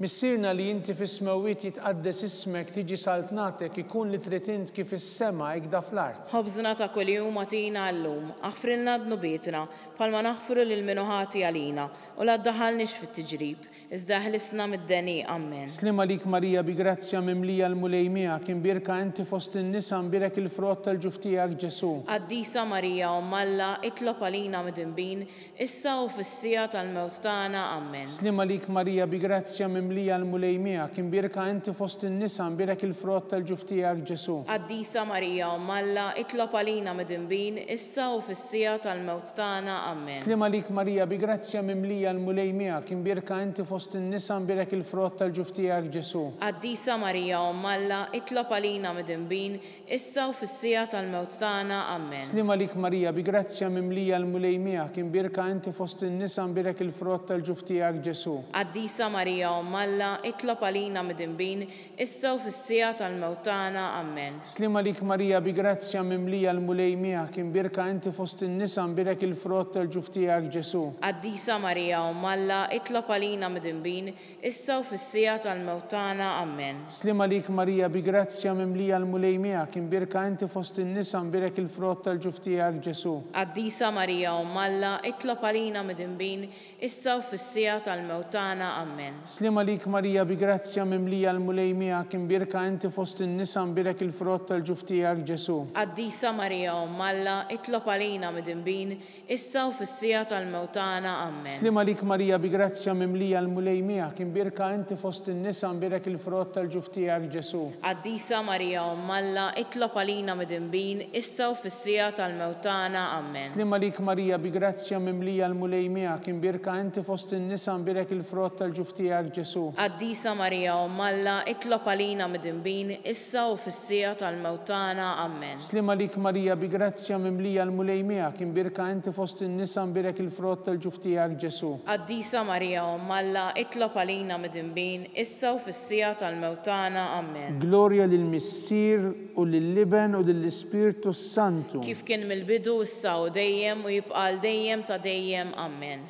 Missirna li inti fis-smewwiet jitqaddes ismek, tiġi saltnatek, ikun li trid int kif is-sema hekk fl-art. Ħobżna ta' kuljum agħtina llum, aħfrilna dnubietna bħalma naħfru lil min ħati għalina u la ddaħħalniex fit-tiġrib, iżda ħlisna mid-deni. Amen. Slima lik Marija bi grazzja mimlija l-mulej miegħek, imbirka inti fost in-nisa imbirek il-frott tal-ġuf tiegħek Ġesu. Qaddisa Marija Umm Alla, itlob għalina midinbin, issa u fis-sija tal-mewt tagħna. Amen. Slima lik Marija bi grazzja mimlija l-mulej miegħek, imbirka inti fost in-nisa imbirek il-frott tal-ġuf tiegħek Ġesu. Qaddisa Marija Umm Alla, itlob għalina midinbin, issa u fis-sija tal-mewt tagħna. Amen. Slima lik Marija bi grazzja mimlija l-mulej miegħek, imbirka inti fost in-nisa imbirek il-frott tal-ġuf tiegħek Ġesu. Qaddisa Marija Umm Alla, itlob għalina midinbin, issa u fis-sija tal-mewt tagħna. Amen. Slima lik Marija bi grazzja mimlija l-mulej miegħek, imbirka inti fost in-nisa imbirek il-frott tal-ġuf tiegħek Ġesu. Qaddisa Marija Umm Alla, itlob għalina midinbin, issa u fis-sija tal-mewt tagħna. Amen. Slima lik Marija bi grazzja mimlija l-mulej miegħek, imbirka inti fost in-nisa imbirek il-frott tal-ġuf tiegħek Ġesu. Qaddisa Marija Umm Alla, itlob għalina midinbin, issa u fis-sija tal-mewt tagħna. Amen. Slima lik Marija bi grazzja mimlija l-mulej miegħek, imbirka inti fost in-nisa imbirek il-frott tal-ġuf tiegħek Ġesu. Qaddisa Marija Umm Alla, itlob għalina midinbin, issa u fis-sija tal-mewt tagħna. Amen. Slima lik Marija bi grazzja mimlija l-mulej miegħek, imbirka inti fost in-nisa imbirek il-frott tal-ġuf tiegħek Ġesu. Qaddisa Marija Umm Alla, itlob għalina midinbin, issa u fis-sija tal-mewt tagħna. Amen. Slima lik Marija bi grazzja mimlija l-mulej miegħek, imbirka inti fost in-nisa imbirek il-frott tal-ġuf tiegħek Ġesu. Qaddisa Marija Umm Alla, itlob għalina midinbin, issa u fis-sija tal-mewt tagħna. Amen. Slima lik Marija bi grazzja mimlija l-mulej miegħek, imbirka inti fost in-nisa imbirek il-frott tal-ġuf tiegħek Ġesu. Qaddisa Marija Umm Alla, itlob għalina midinbin, issa u fis-sija tal-mewt tagħna. Amen. Slima lik Marija bi grazzja mimlija l-mulej miegħek, imbirka inti fost in-nisa imbirek il-frott tal-ġuf tiegħek Ġesu. Qaddisa Marija Umm Alla, itlob għalina midinbin, issa u fis-sija tal-mewt tagħna. Amen. Glorja lill-Missier u lill-Iben u lill-Ispirtu Santu. Kif kien mill-bidu issa u dejjem u jibqa' dejjem ta' dejjem. Amen.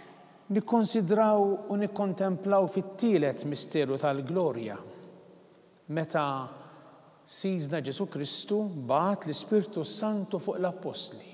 Nikkonsidraw u nikkontemplaw fit-tielet misteru tal-glorja, meta Sidna Ġesu Kristu bagħat l-Ispirtu Santu fuq l-Apostli.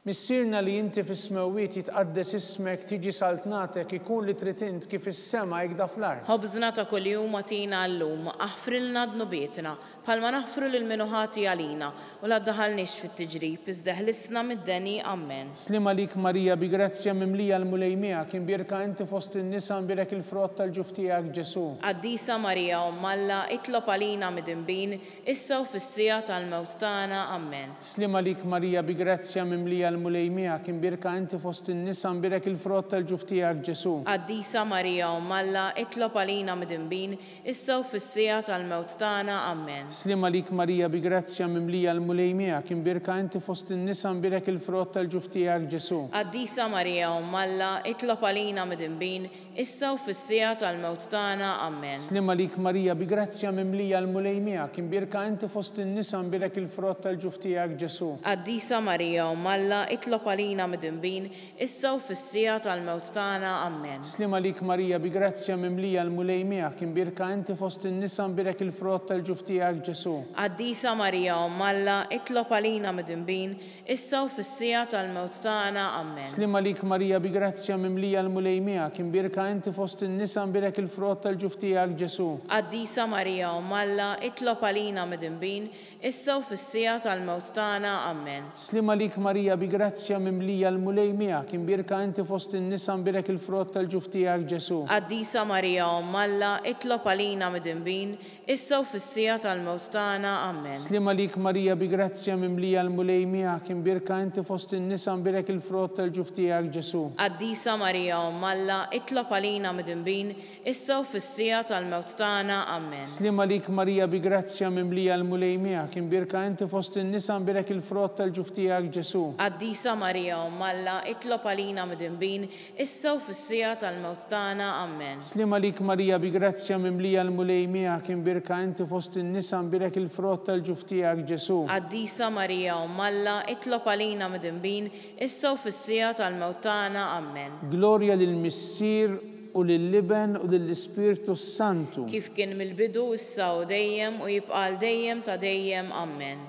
Missirna li inti fis-smewwiet jitqaddes ismek, tiġi saltnatek, ikun li trid int kif is-sema hekk fl-art. Ħobżna ta' kuljum agħtina llum, aħfrilna dnubietna bħalma naħfru lil min ħati għalina u la ddaħħalniex fit-tiġrib, iżda ħlisna mid-deni. Amen. Slima lik Marija bi grazzja mimlija l-mulej miegħek, imbirka inti fost in-nisa imbirek il-frott tal-ġuf tiegħek Ġesu. Qaddisa Marija Umm Alla, itlob għalina midinbin, issa u fis-sija tal-mewt tagħna. Amen. Slima lik Marija bi grazzja mimlija l-mulej miegħek, imbirka inti fost in-nisa imbirek il-frott tal-ġuf tiegħek Ġesu. Qaddisa Marija Umm Alla, itlob għalina midinbin, issa u fis-sija tal-mewt tagħna. Amen. Slima lik Marija bi grazzja mimlija l-mulej miegħek, imbirka inti fost in-nisa imbirek il-frott tal-ġuf tiegħek Ġesu. Qaddisa Marija Umm Alla, itlob għalina midinbin, issa u fis-sija tal-mewt tagħna. Amen. Slima lik Marija bi grazzja mimlija l-mulej miegħek, imbirka inti fost in-nisa imbirek il-frott tal-ġuf tiegħek Ġesu. Qaddisa Marija Umm Alla, itlob għalina midinbin, issa u fis-sija tal-mewt tagħna. Amen. Slima lik Marija bi grazzja mimlija l-mulej miegħek, imbirka inti fost in-nisa imbirek il-frott tal-ġuf tiegħek Ġesu. Qaddisa Marija Umm Alla, itlob għalina midinbin, issa u fis-sija tal-mewt tagħna. Amen. Slima lik Marija bi grazzja mimlija l-mulej miegħek, imbirka inti fost in-nisa imbirek il-frott tal-ġuf tiegħek Ġesu. Qaddisa Marija Umm Alla, itlob għalina midinbin, issa u fis-sija tal-mewt tagħna. Amen. Slima lik Marija bi grazzja mimlija l-mulej miegħek, imbirka inti fost in-nisa imbirek il-frott tal-ġuf tiegħek Ġesu. Qaddisa Marija Umm Alla, itlob għalina midinbin, issa u fis-sija tal-mewt tagħna. Amen. Slima lik Marija bi grazzja mimlija l-mulej miegħek, imbirka inti fost in-nisa imbirek il-frott tal-ġuf tiegħek Ġesu. Qaddisa Marija Umm Alla, itlob għalina midinbin, issa u fis-sija tal-mewt tagħna. Amen. Slima lik Marija bi grazzja mimlija l-mulej miegħek, imbirka inti fost in-nisa imbirek il-frott tal-ġuf tiegħek Ġesu. Qaddisa Marija Umm Alla, itlob għalina midinbin, issa u fis-sija tal-mewt tagħna. Amen. Slima lik Marija bi grazzja mimlija l-mulej miegħek, imbirka inti fost in-nisa imbirek il-frott tal-ġuf tiegħek Ġesu. Qaddisa Marija Umm Alla, itlob għalina midinbin, issa u fis-sija tal-mewt tagħna. Amen. Glorja lill-Missier u lill-Liben u lill-Ispirtu Santu. Kif kien mill-bidu issa u dejjem u jibqa' dejjem ta' dejjem. Amen.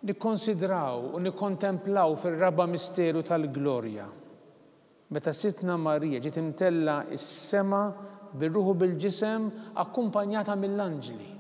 Nikkonsidraw u nikkontemplaw fir-raba misteru tal-glorja. Meta Sitna Marija ġiet imtella is-sema bir-ruħu bil-ġisem akkumpanjata mill-anġli.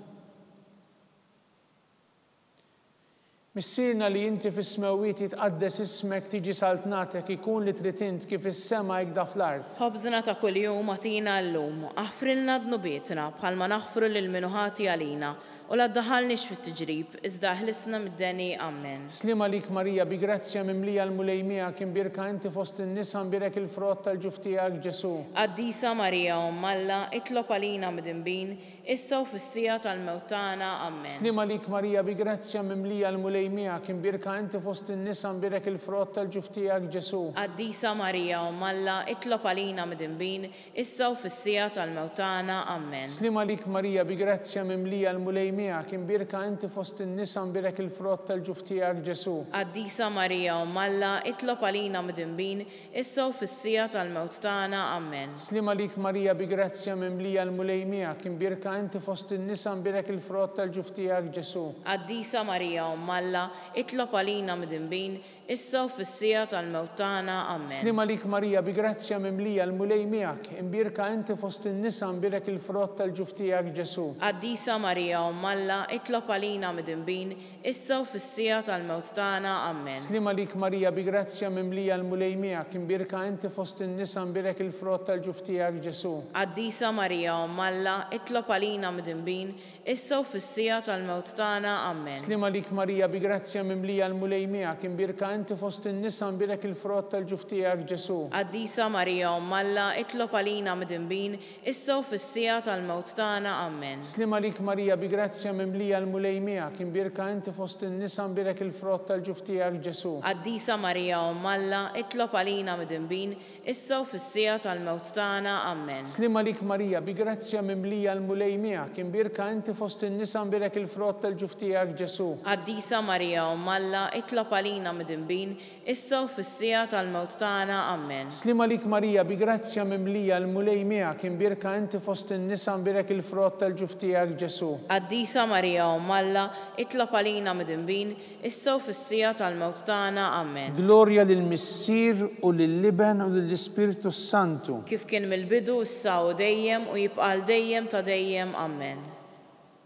Missierna li inti fis-smewiet jitqaddes ismek tiġi saltnatek ikun li trid int kif is-sema jgda fl-art. Ħobżna ta' kuljum agħtina llum, aħfrilna dnubietna bħalma naħfru lil min ħati għalina u la ddaħħalniex fit-tiġrib, iżda ħlisna mid-deni. Amen. Slima lik Marija bi grazzja mimlija l-mulej miegħek, imbirka inti fost in-nisa imbirek il-frott tal-ġuf tiegħek Ġesu. Qaddisa Marija Umm Alla, itlob għalina midinbin, issa u fis-sija tal-mewt tagħna. Amen. Slima lik Marija bi grazzja mimlija l-mulej miegħek, imbirka inti fost in-nisa imbirek il-frott tal-ġuf tiegħek Ġesu. Qaddisa Marija Umm Alla, itlob għalina midinbin, issa u fis-sija tal-mewt tagħna. Amen. Slima lik Marija bi grazzja mimlija l-mulej miegħek, imbirka inti fost in-nisa imbirek il-frott tal-ġuf tiegħek Ġesu. Qaddisa Marija Umm Alla, itlob għalina midinbin, issa u fis-sija tal-mewt tagħna. Amen. Slima lik Marija bi grazzja mimlija l-mulej miegħek, imbirka inti fost in-nisa imbirek il-frott tal-ġuf tiegħek Ġesu. Qaddisa Marija Umm Alla, itlob għalina midinbin, issa u fis-sija tal-mewt tagħna. Amen. Slima lik Marija bi grazzja mimlija l-mulej miegħek, imbirka inti fost in-nisa imbirek il-frott tal-ġuf tiegħek Ġesu. Qaddisa Marija Umm Alla, itlob għalina midinbin, issa u fis-sija tal-mewt tagħna. Amen. Slima lik Marija bi grazzja mimlija l-mulej miegħek, imbirka inti fost in-nisa imbirek il-frott tal-ġuf tiegħek Ġesu. Qaddisa Marija Umm Alla, itlob għalina midinbin, issa u fis-sija tal-mewt tagħna. Amen. Slima lik Marija bi grazzja mimlija l-mulej miegħek, imbirka inti fost in-nisa imbirek il-frott tal-ġuf tiegħek Ġesu. Qaddisa Marija Umm Alla, itlob għalina midinbin, issa u fis-sija tal-mewt tagħna. Amen. Slima lik Marija bi grazzja mimlija l-mulej miegħek, imbirka inti fost in-nisa imbirek il-frott tal-ġuf tiegħek Ġesu. Qaddisa Marija Umm Alla, itlob għalina midinbin, issa u fis-sija tal-mewt tagħna. Amen. Slima lik Marija bi grazzja mimlija l-mulej miegħek, imbirka inti fost in-nisa imbirek il-frott tal-ġuf tiegħek Ġesu. Qaddisa Marija Umm Alla, itlob għalina midinbin, issa u fis-sija tal-mewt tagħna. Amen. Slima lik Marija bi grazzja mimlija l-mulej miegħek, imbirka inti fost in-nisa imbirek il-frott tal-ġuf tiegħek Ġesu. Qaddisa Marija Umm Alla, itlob għalina midinbin, issa u fis-sija tal-mewt tagħna. Amen. Glorja lill-Missier u lill-Liben u lill-Ispirtu Santu. Kif kien mill-bidu issa u dejjem u jibqa' dejjem ta' dejjem. Amen.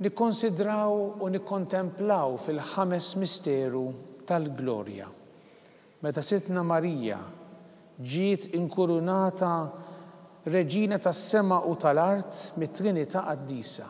Nikkonsidraw u nikkontemplaw fil-ħames misteru tal-glorja. Meta Sitna Marija ġiet inkurunata Reġina tas-sema u tal-art mit-Trinità Qaddisa.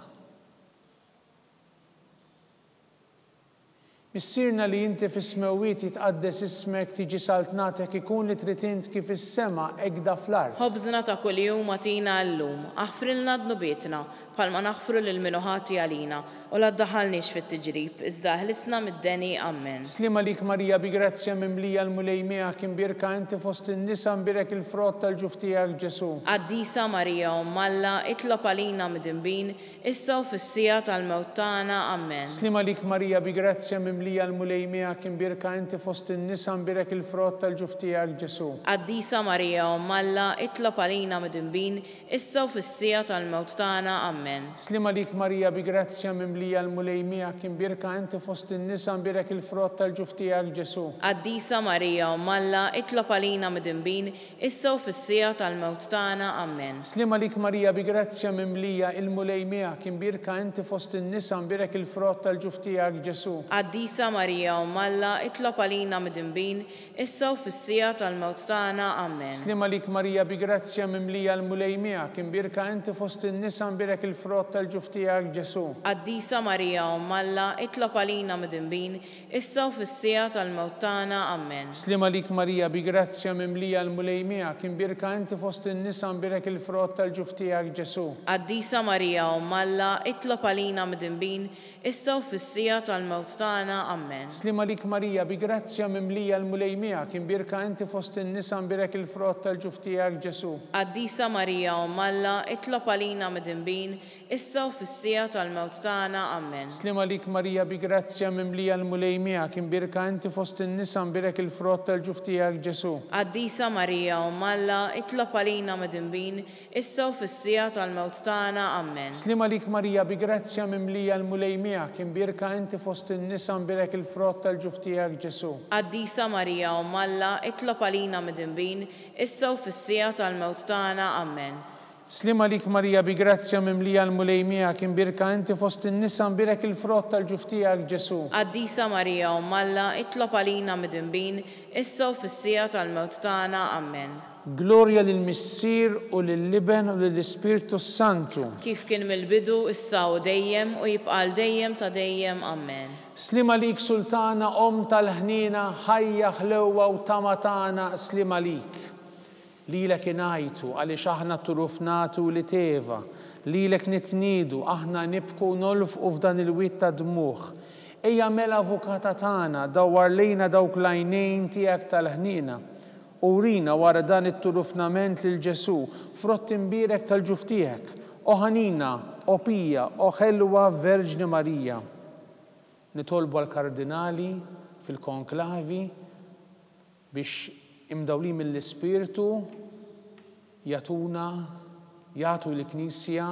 Missierna li inti fis-smewiet jitqaddes ismek tiġi saltnatek ikun li trid int kif is-sema egda fl-art. Ħobżna ta' kuljum agħtina llum, aħfrilna dnubietna bħalma naħfru lil min ħati għalina u la ddaħħalniex fit-tiġrib, iżda ħlisna mid-deni. Amen. Slima lik Marija bi grazzja mimlija l-mulej miegħek, imbirka inti fost in-nisa imbirek il-frott tal-ġuf tiegħek Ġesu. Qaddisa Marija Umm Alla, itlob għalina midinbin, issa u fis-sija tal-mewt tagħna. Amen. Slima lik Marija bi grazzja mimlija mimlija l-mulejmija kien birka inti fost in-nisa mbirek il-frott tal-ġuf tiegħek Ġesu. Qaddisa Marija Umm Alla, itlob għalina midinbin, issa u fis-sija tal-mewt tagħna. Amen. Slima lik Marija bi grazzja mimlija l-mulejmija kien birka inti fost in-nisa mbirek il-frott tal-ġuf tiegħek Ġesu. Qaddisa Marija Umm Alla, itlob għalina midinbin, issa u fis-sija tal-mewt tagħna. Amen. Slima lik Marija bi grazzja mimlija il-mulejmija kien birka inti fost in-nisa mbirek il-frott tal-ġuf tiegħek Ġesu. Qaddisa Marija Umm Alla, itlob għalina midinbin, issa u fis-sija tal-mewt tagħna. Amen. Slima lik Marija bi grazzja mimlija l-mulejmija kien birka inti fost in-nisa mbirek il-frott tal-ġuf tiegħek Ġesu. Qaddisa Marija Umm Alla, itlob għalina midinbin, issa u fis-sija tal-mewt tagħna. Amen. Slima lik Marija bi grazzja mimlija l-mulejmija kien birka inti fost in-nisa mbirek il-frott tal-ġuf tiegħek Ġesu. Qaddisa Marija Umm Alla, itlob għalina midinbin, issa u fis-sija tal-mewt tagħna. Amen. Slima lik Marija bi grazzja mimlija l-mulejmija kien birka inti fost in-nisa mbirek il-frott tal-ġuf tiegħek Ġesu. Qaddisa Marija Umm Alla, itlob għalina midinbin, issa u fis-sija tal-mewt tagħna. Amen. Slima lik Marija bi grazzja mimlija l-mulejmija kien birka inti fost in-nisa mbirek il-frott tal-ġuf tiegħek Ġesu. Qaddisa Marija Umm Alla, itlob għalina midinbin, issa u fis-sija tal-mewt tagħna. Amen. Slima lik Marija bi grazzja mimlija l-mulejmija kien birka inti fost in-nisa mbirek il-frott tal-ġuf tiegħek Ġesu. Qaddisa Marija Umm Alla, itlob għalina midinbin, issa u fis-sija tal-mewt tagħna. Amen. Slima lik Marija bi grazzja mimlija l-mulejmija kien birka inti fost in-nisa mbirek il-frott tal-ġuf tiegħek Ġesu. Qaddisa Marija Umm Alla, itlob għalina midinbin, issa u fis-sija tal-mewt tagħna. Amen. Glorja lill-Missier u lill-Liben u lill-Ispirtu Santu. Kif kien mill-bidu, issa u dejjem u jibqa' dejjem ta' dejjem. Amen. Slima lik Sultana Om tal-ħnina, ħajja ħlewwa u tama tagħna, slima lik. Lilek ingħajtu għaliex aħna turufnatu li teva, lilek nitniedu aħna nibku nolfqu f'dan il-witt ta' dmuħ. Ejja mela avukata tagħna dawwar lejna dawk l-għajnejn tiegħek tal-ħnina. Urina wara dan it-turufnament lil Ġesu frott imbirek tal-ġuf tiegħek. O ħanina, o pija, o ħelwa Verġni Marija. Nitolbu għal-kardinali fil-konklavi biex imdawli mill-Ispirtu jagħtu l-Knisja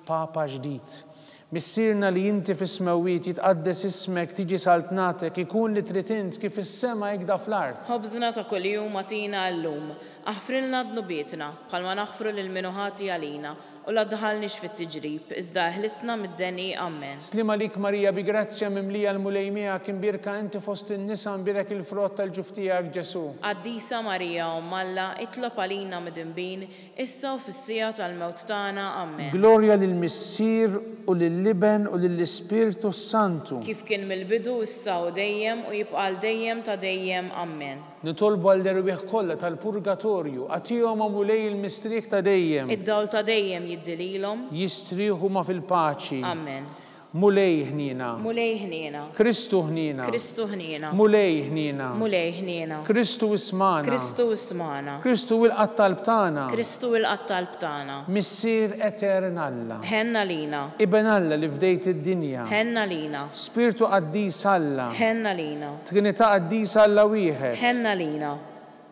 Papa ġdid. Missirna li inti fis-smewwiet jitqaddes ismek tiġi saltnatek ikun li trid int kif is-sema jgda fl-art. Ħobżna ta' kuljum agħtina llum, aħfrilna dnubietna bħalma naħfru lil min ħati għalina u la ddaħħalniex fit-tiġrib, iżda ħlisna mid-deni. Amen. Slima lik Marija bi grazzja mimlija l-mulejmija kien birka inti fost in-nisa mbirek il-frott tal-ġuf tiegħek Ġesu. Qaddisa Marija Umm Alla, itlob għalina midinbin, issa u fis-sija tal-mewt tagħna. Amen. Glorja lill-Missier u lill-Liben u lill-Ispirtu Santu. Kif kien mill-bidu, issa u dejjem u jibqa' dejjem ta' dejjem. Amen. Nitolbu għall-erbieħ kollha tal-purgatorju għatihom mulej il-mistrieħ ta' dejjem. Id-dawl ta' dejjem jiddililhom. Jistrieħu ma fil-paċi. Amen. Mulej ħnina. Mulej ħnina. Kristu ħnina. Kristu ħnina. Mulej ħnina. Mulej ħnina. Kristu ismana. Kristu ismana. Kristu il-qattalb tagħna. Kristu il-qattalb tagħna. Missier etern Alla. Ħenna lina. Iben Alla li fdejt id-dinja. Ħenna lina. Spiritu qaddis Alla. Ħenna lina. Trinità qaddis Alla wieħed. Ħenna lina.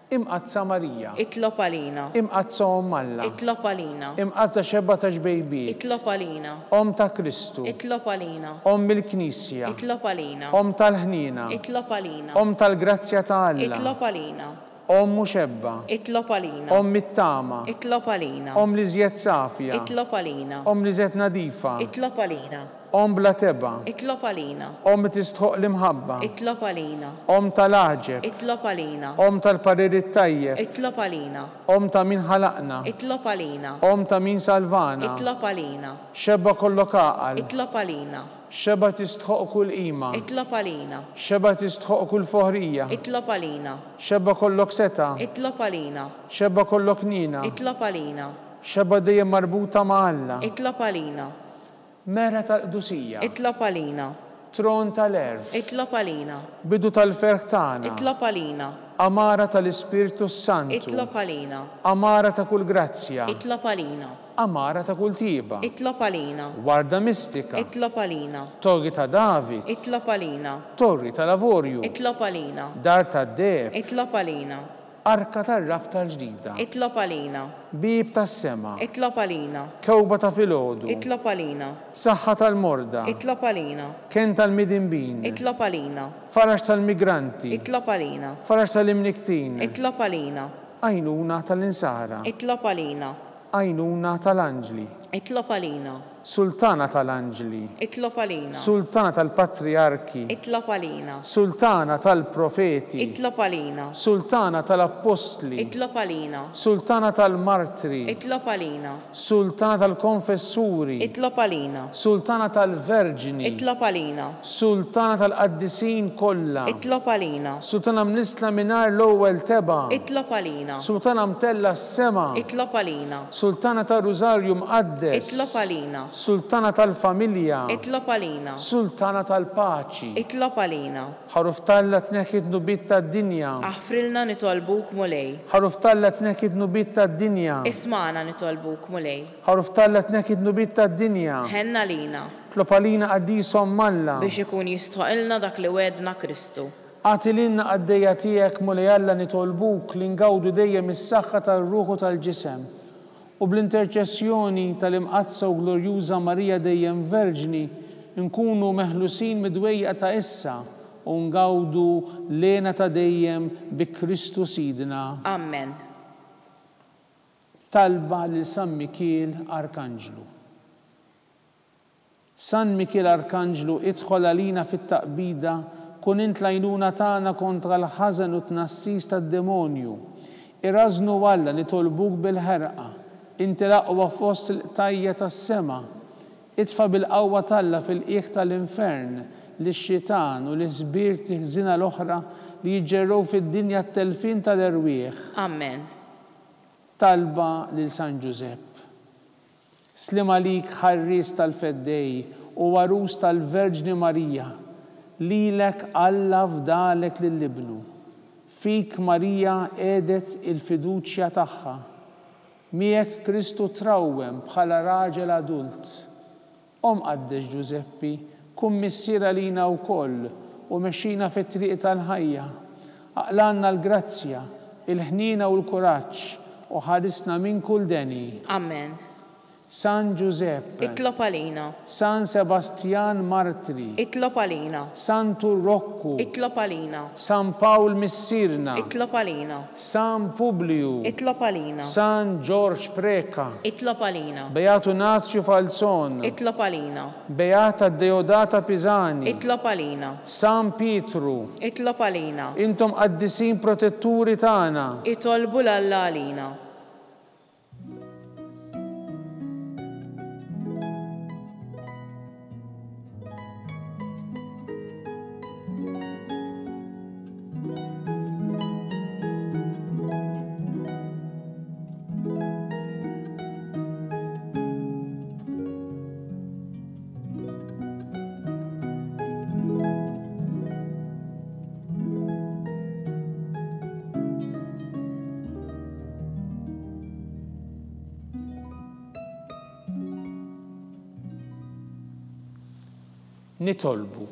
Imqazza Marija. Itlob għalina. Imqazza Om Alla. Itlob għalina. Imqazza xebba ta' ġbejbiet. Itlob għalina. Om ta' Kristu. Itlob għalina. Om mill-Knisja. Itlob għalina. Om tal-ħnina. Itlob għalina. Om tal-grazzja ta' Alla. Itlob għalina. Om muxebba. Itlob għalina. Om mit-tama. Itlob għalina. Om li żjed safja. Itlob għalina. Om li żjed nadifa. Itlob għalina. Om bla teba. Itlob għalina. Om tistħoq l-imħabba. Itlob għalina. Om tal-aġeb. Itlob għalina. Om tal-parir it-tajjeb. Itlob għalina. Om ta' min ħalaqna. Itlob għalina. Om ta' min salvana. Itlob għalina. Xebba kollok aqal. Itlob għalina. Xebba tistħoq kull qima. Itlob għalina. Xebba tistħoq kull foħrija. Itlob għalina. Xebba kollok seta. Itlob għalina. Xebba kollok nina. Itlob għalina. Xebba dejjem marbuta ma' Alla. Itlob għalina. Mera tal-qdusija. Itlob għalina. Tron tal-erf. Itlob għalina. Bidu tal-ferħ tagħna. Itlob għalina. Amara tal-Ispirtu Santu. Itlob għalina. Amara ta' kull grazzja. Itlob għalina. Amara ta' kull tiba. Itlob għalina. Warda mistika. Itlob għalina. Torri ta' David. Itlob għalina. Torri ta' Lavorju. Itlob għalina. Dar ta' Deb. Itlob għalina. Arka tar-rabta l-ġdida. Itlob għalina. Bib tas-sema. Itlob għalina. Kewba ta' filgħodu. Itlob għalina. Saħħa tal-morda. Itlob għalina. Ken tal-midinbin. Itlob għalina. Farax tal-migranti. Itlob għalina. Farax tal-imniktin. Itlob għalina. Għajnuna tal-insara. Itlob għalina. Għajnuna tal-anġli. Itlob għalina. Sultana tal-anġli. Itlob għalina. Sultana tal-patriarki. Itlob għalina. Sultana tal-profeti. Itlob għalina. Sultana tal-apostli. Itlob għalina. Sultana tal-martri. Itlob għalina. Sultana tal-konfessuri. Itlob għalina. Sultana tal-verġini. Itlob għalina. Sultana tal-qaddisin kollha. Itlob għalina. Sultana mnisla minar l-ewwel teba. Itlob għalina. Sultana mtella s-sema. Itlob għalina. Sultana tal-Rużarju mqaddes. Itlob għalina. Sultana tal-familja. Itlob għalina. Sultana tal-paċi. Itlob għalina. Ħaruf talla tneħħid nubit tad-dinja. Aħfrilna nitolbuk mulej. Ħaruf talla tneħħid nubit tad-dinja. Ismana nitolbuk mulej. Ħaruf talla tneħħid nubit tad-dinja. Ħenna lina. Klopalina qaddisom malla. Biex ikun jistħoqilna dak li wedna Kristu. Għatilinna għaddejja tiegħek mulej Alla nitolbuk li ngawdu dejjem is-saħħa tar-ruħu tal-ġisem. U bl-interċessjoni tal-imqazza u glorjuża Marija dejjem Verġni nkunu meħlusin midwejja ta' issa u ngawdu lena ta' dejjem bi Kristu Sidna. Amen. Talba lil San Mikiel Arkanġlu. San Mikiel Arkanġlu idħol għalina fit-taqbida kun int l-għajnuna tagħna kontra l-ħażen u tnassis tad-demonju. Irażnu Alla nitolbuk bil-ħerqa. Inti l-aqwa fost il-qtajja tas-sema. Itfa bil-qawwa Alla fil-qiegħ tal-infern lix-xitan u l-isbirti ħżina l-oħra li jiġġerrew fid-dinja t-telfin tal-erwieħ. Amen. Talba lil San Ġusepp. Slim għalik ħarris tal-feddej u warus tal-Verġni Marija. Lilek Alla fdalek lill-ibnu. Fik Marija edet il-fiduċja tagħha. Miegħek Kristu trawwem bħala raġel adult. Qaddex Ġuseppi, kun missiera lina wkoll u mexxina fit-triq tal-ħajja. Aqlanna l-grazzja, il-ħnina u l-kuraġġ u ħarisna minn kull deni. Amen. San Giuseppe. Itlob għalina. San Sebastian Martri. Itlob għalina. San Turrokku. Itlob għalina. San Paul Missirna. Itlob għalina. San Publiu. Itlob għalina. San George Preka. Itlob għalina. Beatu Nazio Falzon. Itlob għalina. Beata Deodata Pisani. Itlob għalina. San Pietru. Itlob għalina. Intom qaddisin protetturi tagħna. Itolbu l-Alla għalina. Nitolbu.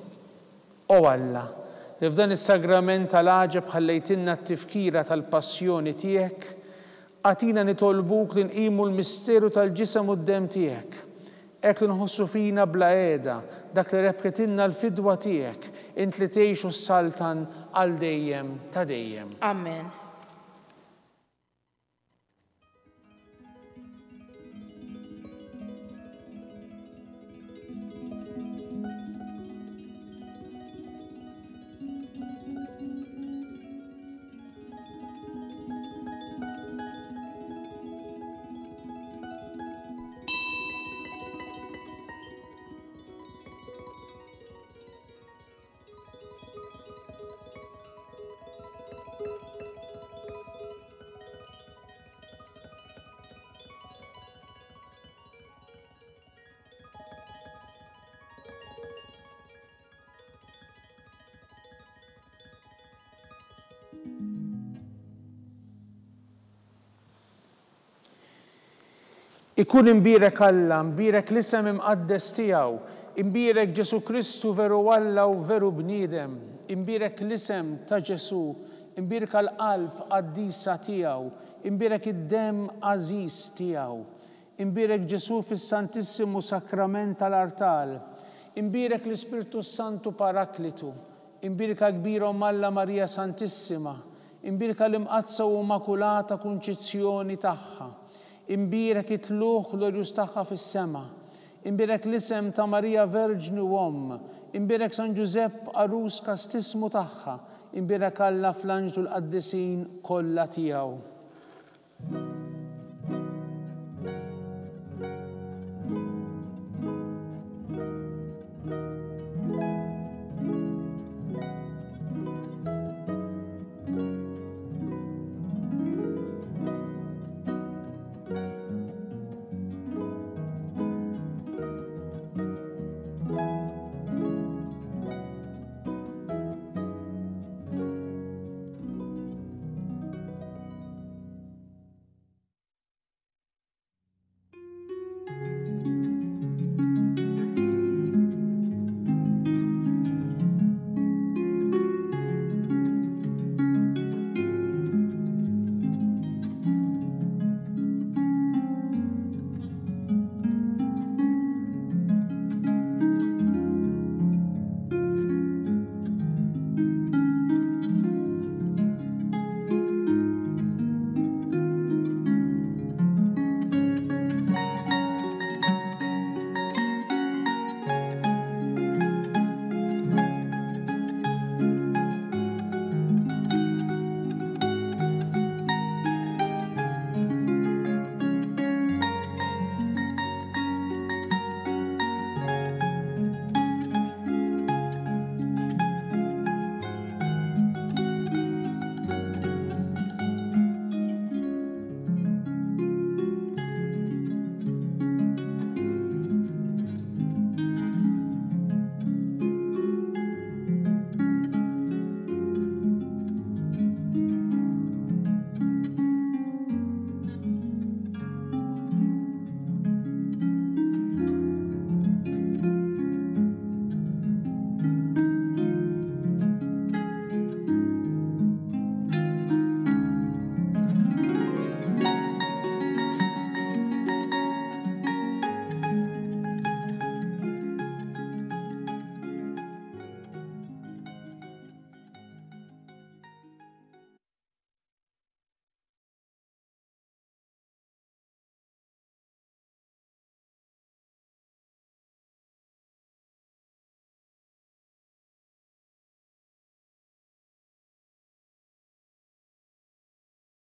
O Alla, li f'dan is-sagrament tal-għaġeb ħallejtinna t-tifkira tal-passjoni tiegħek, għatina nitolbuk li nqimu l-misteru tal-ġisem u d-dem tiegħek. Hekk li nħossu fina bla qiegħda dak li repketinna l-fidwa tiegħek, int li tgħixu s-saltan għal dejjem ta' dejjem. Amen. Ikun imbirek Alla, imbirek l-isem imqaddes tiegħu, imbirek Ġesu Kristu veru Alla u veru bniedem, imbirek l-isem ta' Ġesu, imbirek l-qalb qaddisa tiegħu, imbirek id-dem għażiż tiegħu, imbirek Ġesu fis-Santissimu Sakrament tal-Artal, imbirek l-Ispirtu Santu Paraklitu, imbirka kbirhom Alla Marija Santissima, imbirka l-imqazza u Immakulata Kunċizzjoni tagħha, imbirek it-tluħ glorjus tagħha fis-sema, imbirek l-isem ta' Marija Verġni u Omm, imbirek San Ġusepp Arus kastismu tagħha, imbirek Alla fl-anġlu l-qaddisin kollha tiegħu.